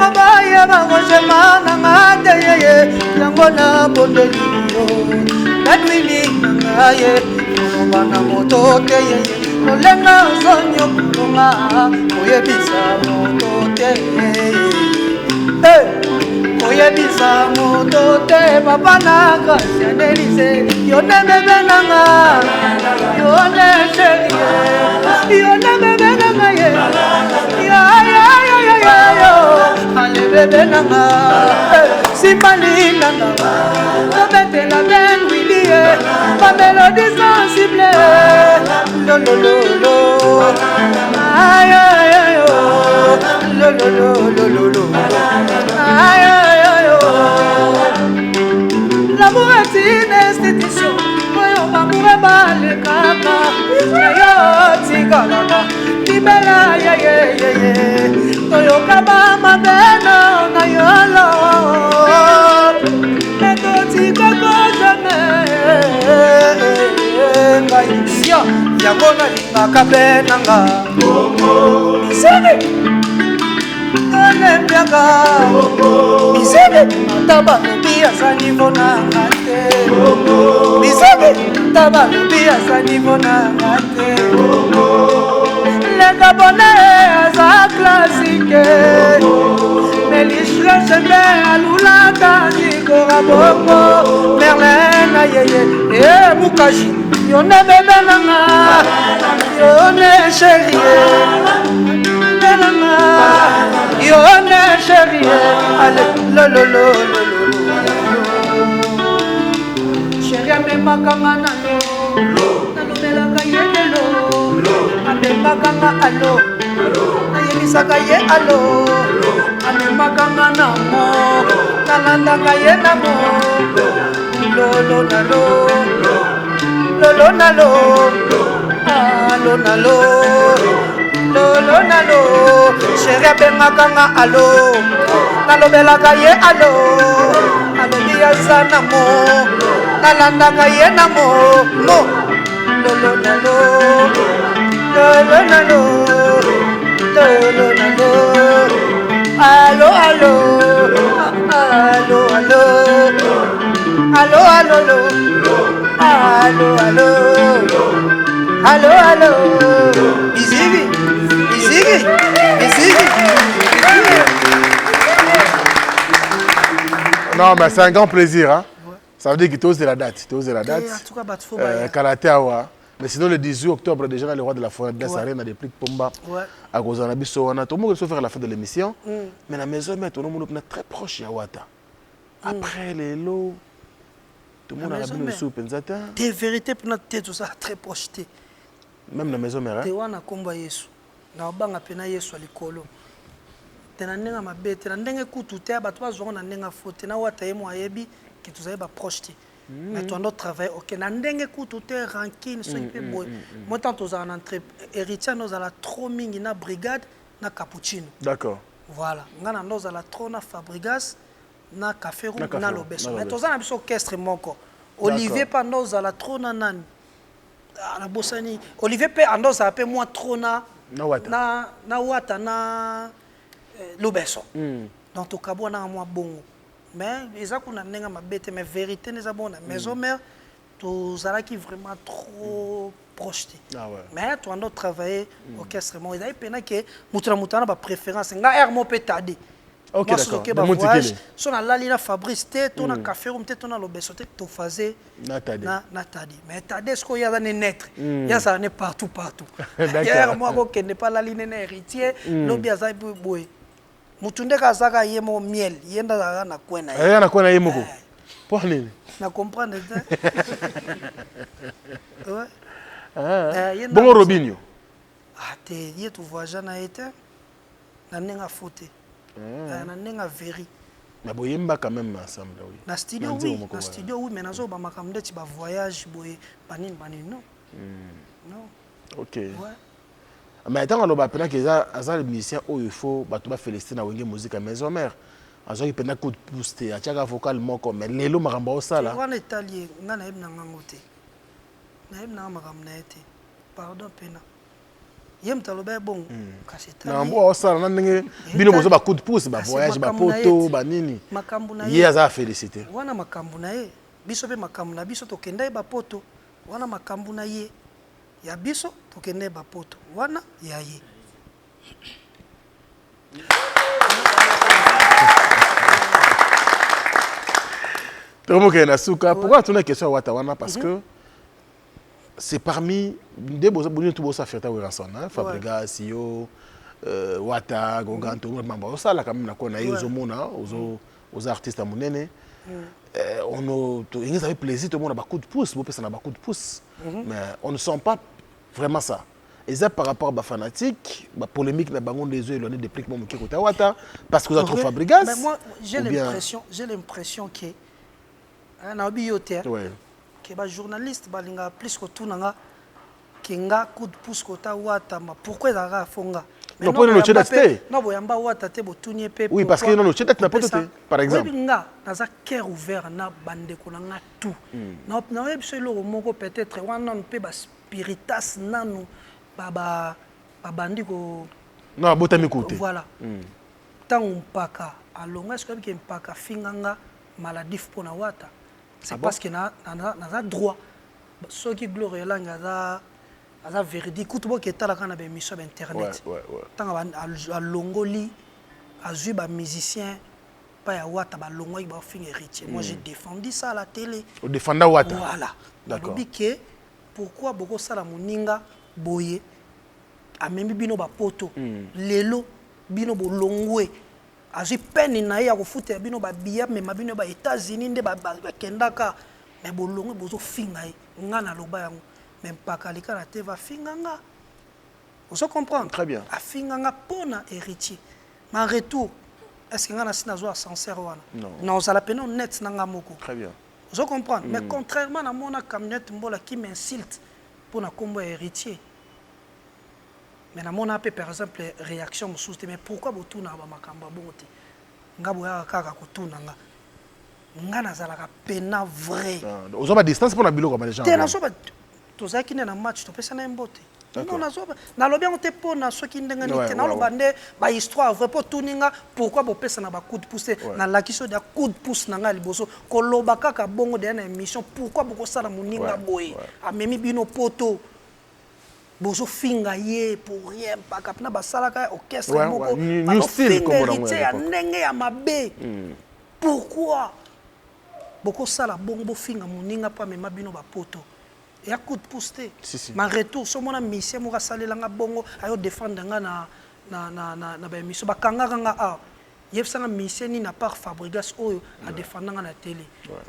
abaya bangojema na ngate yeye yango na bondeli yo nadwili na ngaye bana moto te yeye olenga zonyo kulonga oyebisa moto te oyebisa moto te papa na grâce ya Nelise yone bebe nanga yone chérie yone bebe nanga ye ya ale bebe nanga simali nanga tobetela ben wilie ma mélodie sensible lo lo lo lo ay ay ay lo lo lo lo lo ay ay ay l'amour est une institution oyo bamour ebale kaka yayo tikalaka libela yeyeyeye toyoka bamabeno na yolo etotikako jamais ngai sio yango nalingaka mpe nanga misene olembiaka misene ata balobi aza nivo nanga te misene ata balobi aza nivo nanga te le gabonais aza classique melishre chembe alulaka nikora bongo merlin na yeye e mukashi yone bebe nanga yone chérie yone chérie allez lo lo lo lo chérie amemakanga nalo nalobelaka ye lelo amemakanga alo ayebisaka ye alo amemakanga namo nalandaka ye namo lolo nalo lolo nalo alo nalo lolo nalo chérie abenmakanga alo nalobelaka ye alo alobi aza namo nalandaka ye namo mo lolo nalo lolo nalo lolo nalo alo alo alo alo alo alo alo alo alo alo Izigi Izigi Izigi. Non, mais c'est un grand plaisir. Hein? Ouais. Ça veut dire que tu oses la date. Tu oses la date. En tout cas, Karaté Awa. Mais sinon, le 18 octobre, déjà, le roi de la forêt de la Sarine a des prix de Pomba. À Gozanabiso, on a tout le monde qui faire la fin de l'émission. Mais la maison, tout le monde est très proche de Yawata. Après les lots, tout le monde a vu le soupe. Des vérités pour notre tête, tout ça, très proche. Même la maison mère. Tu vois, on a combat Yesu. Na obanga pena Yesu alikolo. Tena nenga mabete, na ndenge kututé abatwa zo na nenga fote na wata yemo ayebi ki tuzaye ba projeter. Mais toi notre travail OK na ndenge kututé ranking so ipe boy. Moi tant aux en entrée héritier nous à la trop mingi na brigade na cappuccino. D'accord. Voilà, ngana nous à la trop na Fabrigas na café roux na lobeso. Mais toi na biso orchestre moko. Olivier pa nous à la trop na nani. La bossani Olivier pe andoza ape moi trop na wata na lobeso donc to kabo na moi bongo mais eza kuna nenga mabete mais vérité neza bona maison mère to zalaki vraiment trop projeté mais to ando travailler orchestre mo eza pena que mutana ba préférence nga hermo petade. Ok, d'accord. Si on a la ligne Fabrice, on a café, on a l'obeso, on faisait Natadi. Mais Tadi, ce qu'il y a dans les nêtres, il y a ça partout. Hier, moi, je n'ai pas la ligne héritier, l'obia za boué. Mutunde kazaka yemo miel yenda zaka na kwena ye. Aya na kwena ye moko. Pour nini? Na comprendre ça. Ouais. Bon Robinho. Ah te ye tu voyage na été na nenga faute. Na nenga veri. Mais boyemba quand même ensemble oui. Na studio oui, na studio oui, mais nazo ba makamde ti ba voyage boye banini non. Non. OK. Ouais. Mais tant on va penser que ça les musiciens où il faut ba to ba féliciter na wenge musique à maison mère. Azo ki pena coup de pouce te atiaka vocal moko mais lelo makamba osala. On est italien, nga na ebna ngangote. Na ebna makamba na été. Pardon pena. Yem taloba bon kasi italien. Na mbo osala na ndenge bino bozo ba coup de pouce ba voyage ba poto ba nini. Makambu na ye aza féliciter. Wana makambu na ye. Biso pe makambu na biso tokenda ba poto. Wana makambu na ye. Ya biso tokende ba poto. Wana ya ye. Pourquoi tu as une question à Watawana? Parce que c'est parmi des beaux abonnés tout beau ça fait ta Wilson, Fabriga, Sio, Wata, Goganto, Mamba, ça là quand même qu'on a eu aux artistes à Mounene. On a plaisir, tout le monde a beaucoup de pouces, beaucoup de beaucoup de pouces, mais on ne sent pas vraiment ça. Et ça par rapport à la fanatique, la polémique na bangon des yeux éloignés des pliques mon qui côté Wata parce que vous avez trop Fabrigas. Mais moi j'ai l'impression que na bioté que ba journaliste balinga plus que tout nanga kenga coup de pouce kota Wata ma pourquoi ça va fonga. Non pour le chat non boyamba Wata te botunye pe. Oui parce que non le chat n'a pas tout par exemple. Oui nga naza cœur ouvert na bande ko nga tout. Na biso lo moko peut-être wana on peut ba spiritas nanu baba bandi ko non botami côté voilà tant mpaka alonga est-ce que mpaka finganga maladif pona Wata c'est parce que na droit ceux qui gloire langa za véridique tout bo ketala kana be mission internet tant alongoli azui ba musicien pas ya Wata ba longo ba finga héritier moi j'ai défendu ça à la télé au défendre Wata voilà d'accord pourquoi boko sala moninga boye amemi bino ba poto lelo bino bolongwe azi peni na ya kofuta bino ba biya mema bino ba États-Unis nde ba kendaka mais bolongwe bozo finga nga na loba yango même pas kalika na te va finganga vous comprendre très bien a finganga pona héritier mais en retour est-ce que nga na sina zo sincère wana non ça la peine net nanga moko très bien vous comprendre mais contrairement à mon camionnette mbola qui m'insulte pour na combo héritier. Mais na mon appel par exemple réaction sous mais pourquoi botuna ba makamba bonte nga boya kaka kotuna nga nazalaka pena vrai aux hommes à distance pour na biloko ba gens te na so ba tozaki na match to pesa na mbote non na so na lobi on te pona so ki ndenga ni te na lo bande ba histoire vrai pour tuninga pourquoi bo pesa na ba coup de pouce na lakiso de coup de pouce na nga liboso ko loba kaka bongo de na émission pourquoi boko sala moninga boy amemi bino poto bozo finga ye pour rien pas kapna basalaka orchestre moko new style comme on a ndenge ya mabe pourquoi boko sala bongo finga moninga pa mema bino ba poto et à coup de pouce ma retour so mona mission mo salelanga bongo ayo défendre nga na ba mission bakanga nga yebsanga mission ni na part Fabrigas oyo a défendre nga na télé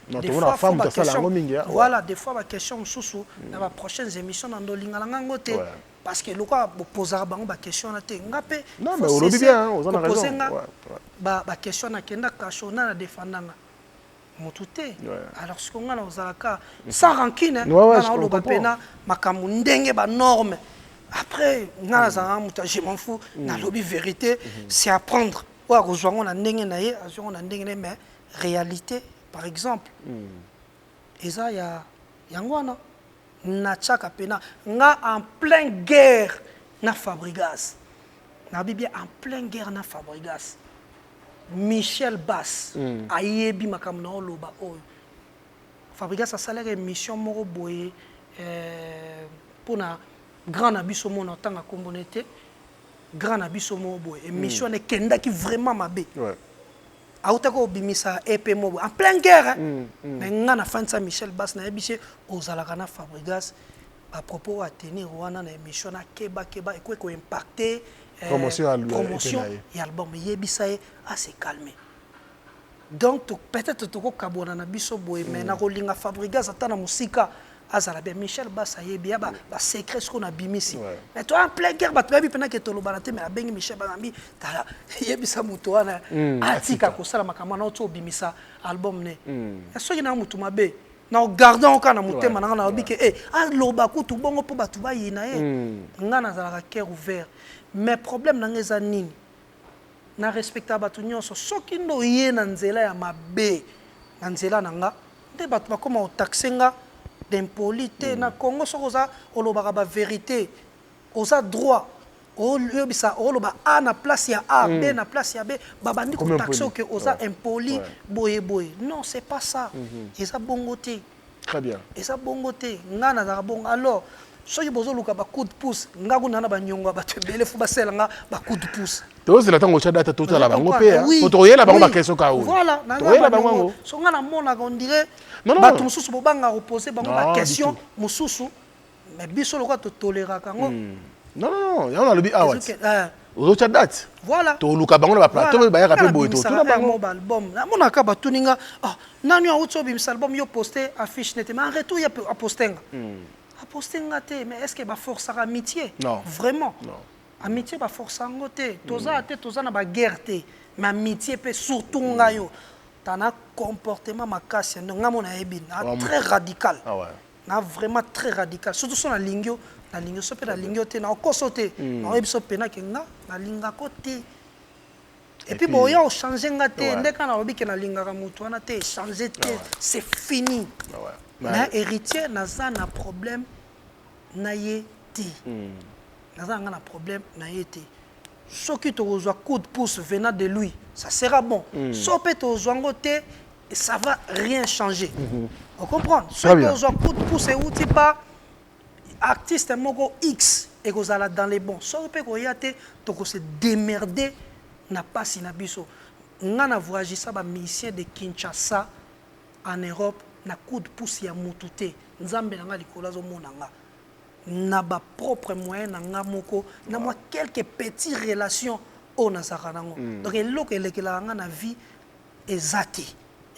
des fois femme ta sala ngo mingi voilà des fois ba question susu na ba prochaines émissions na ndolinga nga ngote parce que loko poser bango ba question na te ngape non mais on obi bien on a raison ba question na kenda kashona na défendre nga motuté alors ce qu'on a aux alaka sans rancune na lo ba pena makamu ndenge ba norme après ngana za muta je m'en fous na lobby vérité c'est apprendre wa rejoindre na ndenge na ye azongo na ndenge mais réalité par exemple et ça ya yangwana na chaka pena nga en pleine guerre na Fabrigas na bibia en pleine guerre na Fabrigas Michel Bass ayebi makamna oloba oyo Fabrigas a salaire émission moko boye pour na grand abiso mona tanga kombonete grand abiso mo boye émission ne kenda ki vraiment mabe auta ko bimisa EP mo en pleine guerre mais ngana fansa Michel Bass na ebise ozalaka na Fabrigas à propos à tenir wana na émission na keba et quoi impacter promotion et album yebisa assez calmé. Donc peut-être toko kabona na biso boye mais na kolinga Fabregas atana musika azala bien Michel Bassa yebi ba secret ce qu'on a bimisi. Mais toi en plein guerre ba tu bi pena ke tolo balate mais abengi Michel Bambi tala yebisa muto wana atika ko sala makama na to bimisa album ne. Eso ina mutu mabe na gardant kana mutema na na bike loba kutu bongo po batu ba yina ngana zala cœur ouvert. Mais problème na ngeza nini na respecta batu nyonso soki ndo ye na nzela ya mabe na nzela nanga nde batu bakoma otaxenga d'impolité na Congo sokoza olobaka ba vérité oza droit oyebisa oloba A na place ya A B na place ya B babandi ko taxo que oza impoli boye boye non c'est pas ça eza bongote très bien eza bongote ngana za bongo alors soki bozo luka ba coup de pouce ngaku nana ba nyongo ba tembele fu ba selanga ba coup de pouce to c'est la tango cha data tota la bango pe pour toyela bango ba question ka voilà toyela bango so ngana mona on dirait non ba mususu bo banga reposer bango ba question mususu mais biso lokwa to tolera kango non ya on a le bi awat ozo cha date voilà to luka bango na ba plateau ba ya rapé boy to na bango album na mona ka ba tuninga nani a utso bi album yo poster affiche net mais en retour ya postenga aposter ngate mais est-ce que ba force amitié non vraiment non amitié ba force ngote toza na ba guerre te mais amitié peut surtout ngayo tana comportement makasi ngamona ebina très radical na vraiment très radical surtout sur la lingio so pe na lingio te na kosote na ebiso pena ke nga na linga côté et puis bon yo changer ngate ndeka na obike na linga ka mutu wana te changer te c'est fini na héritier naza na problème na yeti naza na problème na yeti soki to ozwa coup de pouce venant de lui ça sera bon so pe to ozwa ngote ça va rien changer on comprend so to ozwa coup de pouce et outi pas artiste moko X et kozala dans les bons so pe ko yate to ko se démerder na pasi na biso ngana voyagisa ba musicien de Kinshasa en Europe na coup de pouce ya mututé nzambe nanga likola zo monanga na ba propre moyen nanga moko na moi quelques petites relations au nazarango donc eloko elekela nga na vie ezate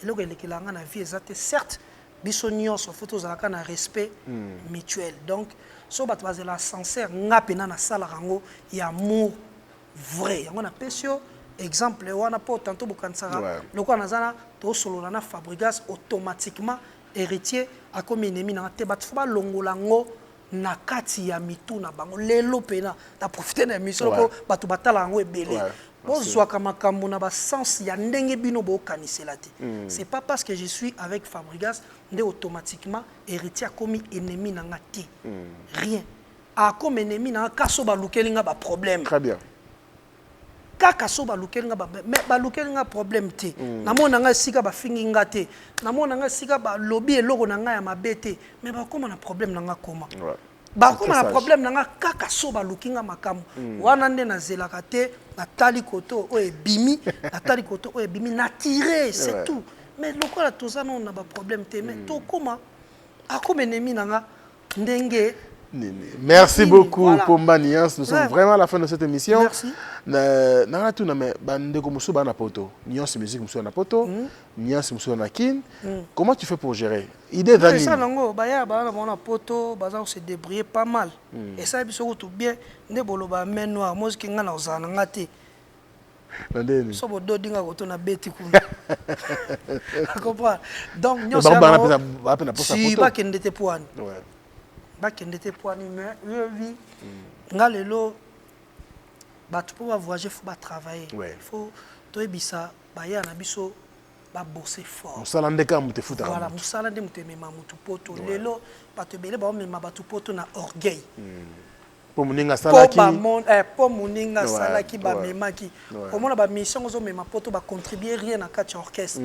eloko elekela nga na vie ezate certes biso nyonso faut tozalaka na respect mutuel donc so bato bazela sincère nga pena na sala rango ya amour vrai yango na pesio exemple wana po tanto bokansara loko nazana to solo na Fabregas automatiquement héritier a comme ennemi na te bat fa longola ngo na kati ya mitu na bango lelo pena ta profiter na mission ko batu batala ngo ebele bozwa kama kambo na ba sens ya ndenge bino bo kanisela te c'est pas parce que je suis avec Fabregas nde automatiquement héritier a comme ennemi na ngati rien a comme ennemi na kaso ba lukelinga ba problème très bien kaka so ba lukelinga ba mais ba lukelinga problème te namona nga sika ba fingi ngate namona nga sika ba lobby eloko na nga ya mabete mais ba koma na problème na nga koma ba koma na problème na nga kaka so ba lukinga makamu wana nde na zelaka te na tali koto o ebimi na tali koto o ebimi na tirer c'est tout mais lokola toza non na ba problème te mais to koma akoma ennemi na nga ndenge. Merci beaucoup, Pomba Niance. Nous sommes vraiment à la fin de cette émission. Merci. Nana mais bandeko musu bana poto. Niance musique musu na poto. Niance musu na kin. Comment tu fais pour gérer? Idée d'année. Ça nango baya bana bona poto baza se débrouiller pas mal. Et ça biso tout bien nde boloba main noire musique nga na ozana ngate. Ndeni. So bodo dinga ko to na beti kuna. Comprends? Donc nyonso na si ba kende te poani. Ouais. Bakende te poani mais oui nga lelo batu po ba voyager faut ba travailler faut to ebisa ba ya na biso ba bosser fort musala ndeka mute futa voilà musala nde mute mema mutu poto lelo batu bele ba mema batu poto na orgueil po muninga salaki po muninga salaki ba memaki omona ba mission zo mema poto ba contribuer rien na kati orchestre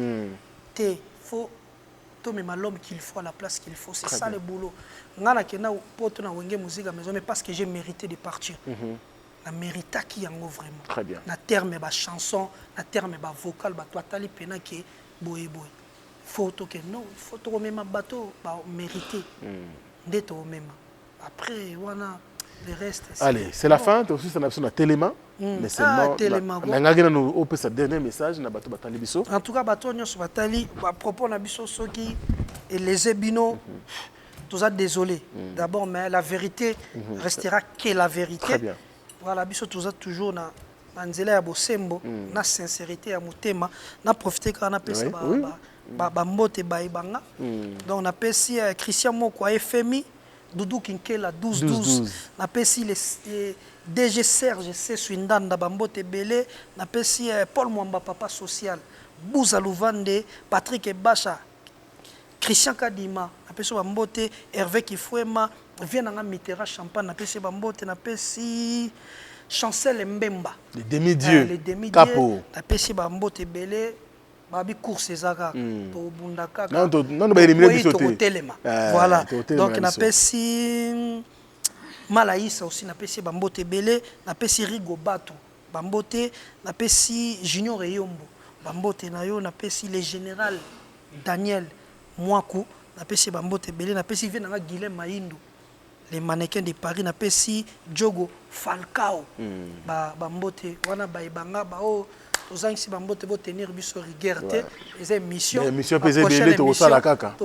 te faut mais l'homme qu'il faut à la place qu'il faut, c'est ça le boulot. Ngana kena poto na wenge musique à maison mais parce que j'ai mérité de partir. Na mérita qui yango vraiment. Très bien. Na terme ba chanson, na terme ba vocal ba toi tali pena ke boy boy. Photo que non, photo même bateau ba mérité. Ndeto même. Après wana Le reste, allez, c'est la fin. Tu as aussi un Téléma. Mais seulement, Téléma. On peut se dernier message. En tout cas, à propos de Bisso Soki et les Ebino, tout ça, désolé. D'abord, mais la vérité restera que la vérité. Très bien. Voilà, Bisso, tout ça, toujours na nzela ya bosembo, na sincérité ya mutema, na profiter quand on appelle ça mbote baibanga. Donc, on appelle si Christian Moko FMI. Doudou Kinkela 12-12. Napesi les DG Serge C. Swindanda Bambote Belé. Napesi Paul Mwamba Papa Social. Bouza Louvande, Patrick Ebacha, Christian Kadima. Napesi Bambote, Hervé Kifouema, Vienanga Mitterrand Champagne. Napesi Bambote, Napesi Chancel Mbemba. Les demi-dieux. Les demi-dieux. Capo. Napesi Bambote Belé. Babi course ezaka to bundaka non ba éliminer biso telema voilà donc na pesi Malaïsa aussi na pesi Bambote Belé na pesi Rigo Bato Bambote na pesi Junior Eyombo Bambote na yo na pesi le général Daniel Mwaku na pesi Bambote Belé na pesi Vienanga Guilhem Maindo les mannequins de Paris na pesi Diogo Falcao Bambote wana baibanga bao aux gens qui vont tenir biso rigueur et mission mission pesée de to sala kaka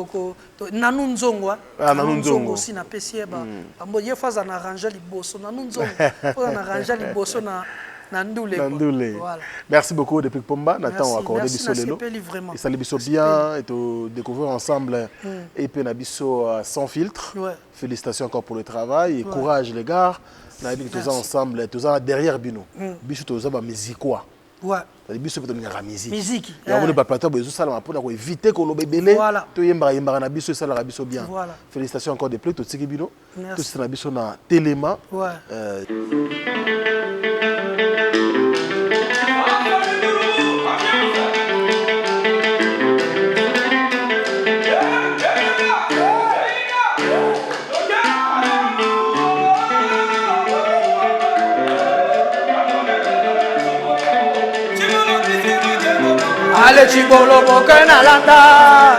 nanu nzongwa nanu nzongo aussi na pesi ba ambo ye faza na ranger liboso nanu nzongo na ranger liboso na Nandule. Voilà. Merci beaucoup depuis Pomba Nathan accordé biso lelo et ça biso bien et de découvrir ensemble et Penabiso sans filtre. Félicitations encore pour le travail et courage les gars. Na bi tous ensemble tous derrière bino biso tous ba musique quoi. Ouais. Ça dit biso peut la musique. Musique. Et on est pas plateau bezo sala pour éviter que le bébé to yemba na biso sala la biso bien. Voilà. Félicitations encore de plus tout tsiki bino. Tout ça na biso na Téléma. Ouais. Ale chibolo boke na landa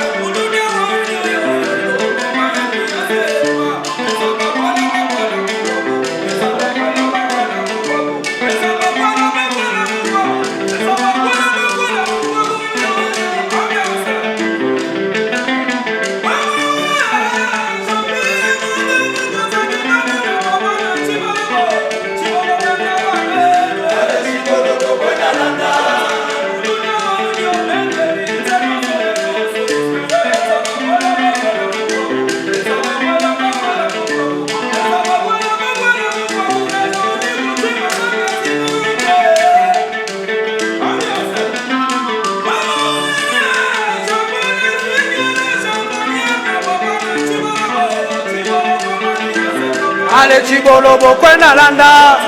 Ale chibolo bokwe na landa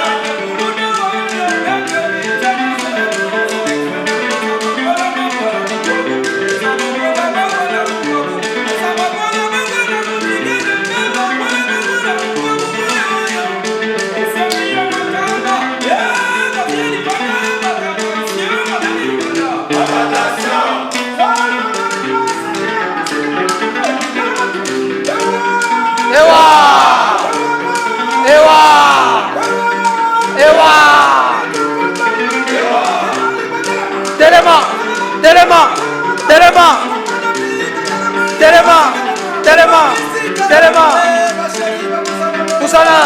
Telema Kusana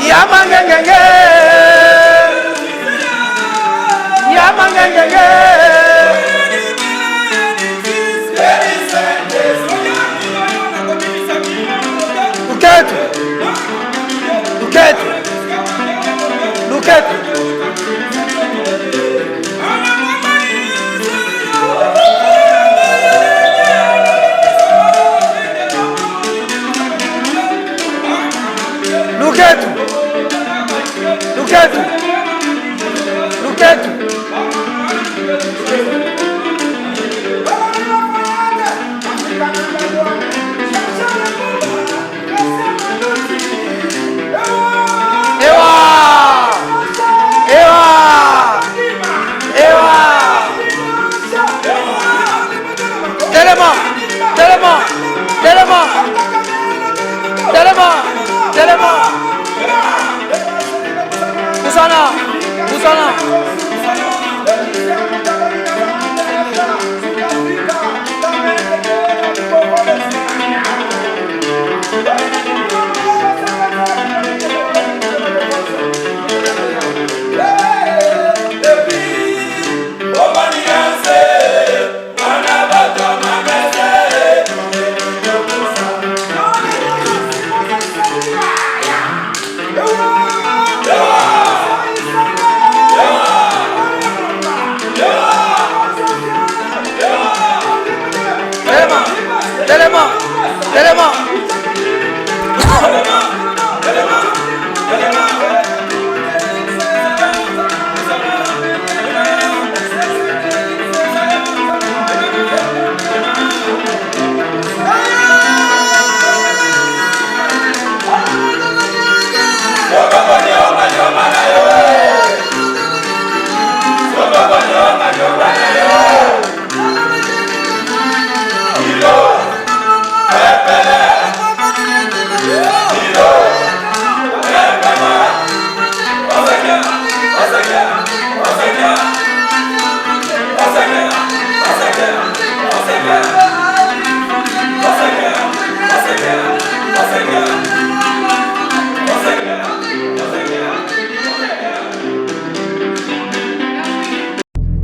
Yamangenge Musala.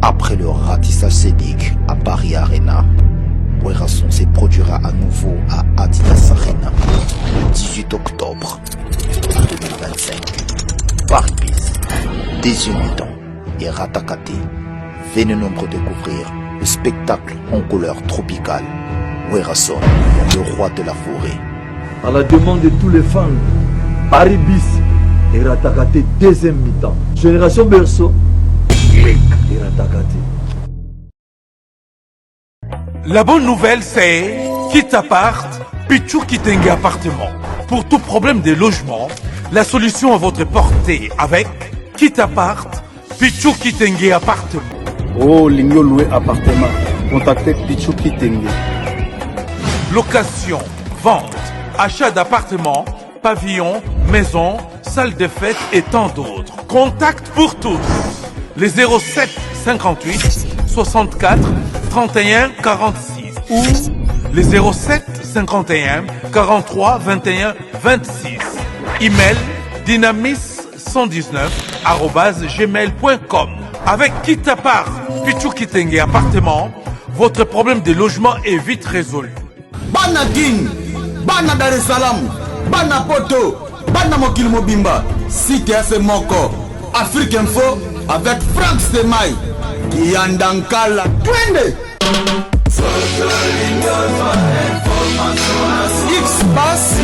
Après le ratissage scénique à Paris Arena, Werrason se produira à nouveau à Adidas Arena le 18 octobre 2025. Paris Bis, Désunidant et Ratakate, venez nombreux découvrir le spectacle en couleur tropicale. Werrason, le roi de la forêt. À la demande de tous les fans, Paris Bis et Ratakate deuxième mi-temps. Génération Berceau, et Ratakate. La bonne nouvelle, c'est Kitapart, Pichou Kitenge Appartement. Pour tout problème de logement, la solution à votre portée avec Kitapart, Pichou Kitenge Appartement. Oh, l'igno loué appartement. Contactez Pichou Kitenge. Location, vente, achat d'appartements, pavillons, maisons, salles de fête et tant d'autres. Contact pour tous. Les 07 58 64 31 46 ou les 07 51 43 21 26. Email dynamis119@gmail.com. Avec Kitapart, Pichou Kitenge Appartement, votre problème de logement est vite résolu. Bana King, Bana Dar es Salaam, Bana Poto, Bana Mokil Mobimba, CTF Moko, Afrique Info avec Frank Semai, Yandankala, Twende. X-Bass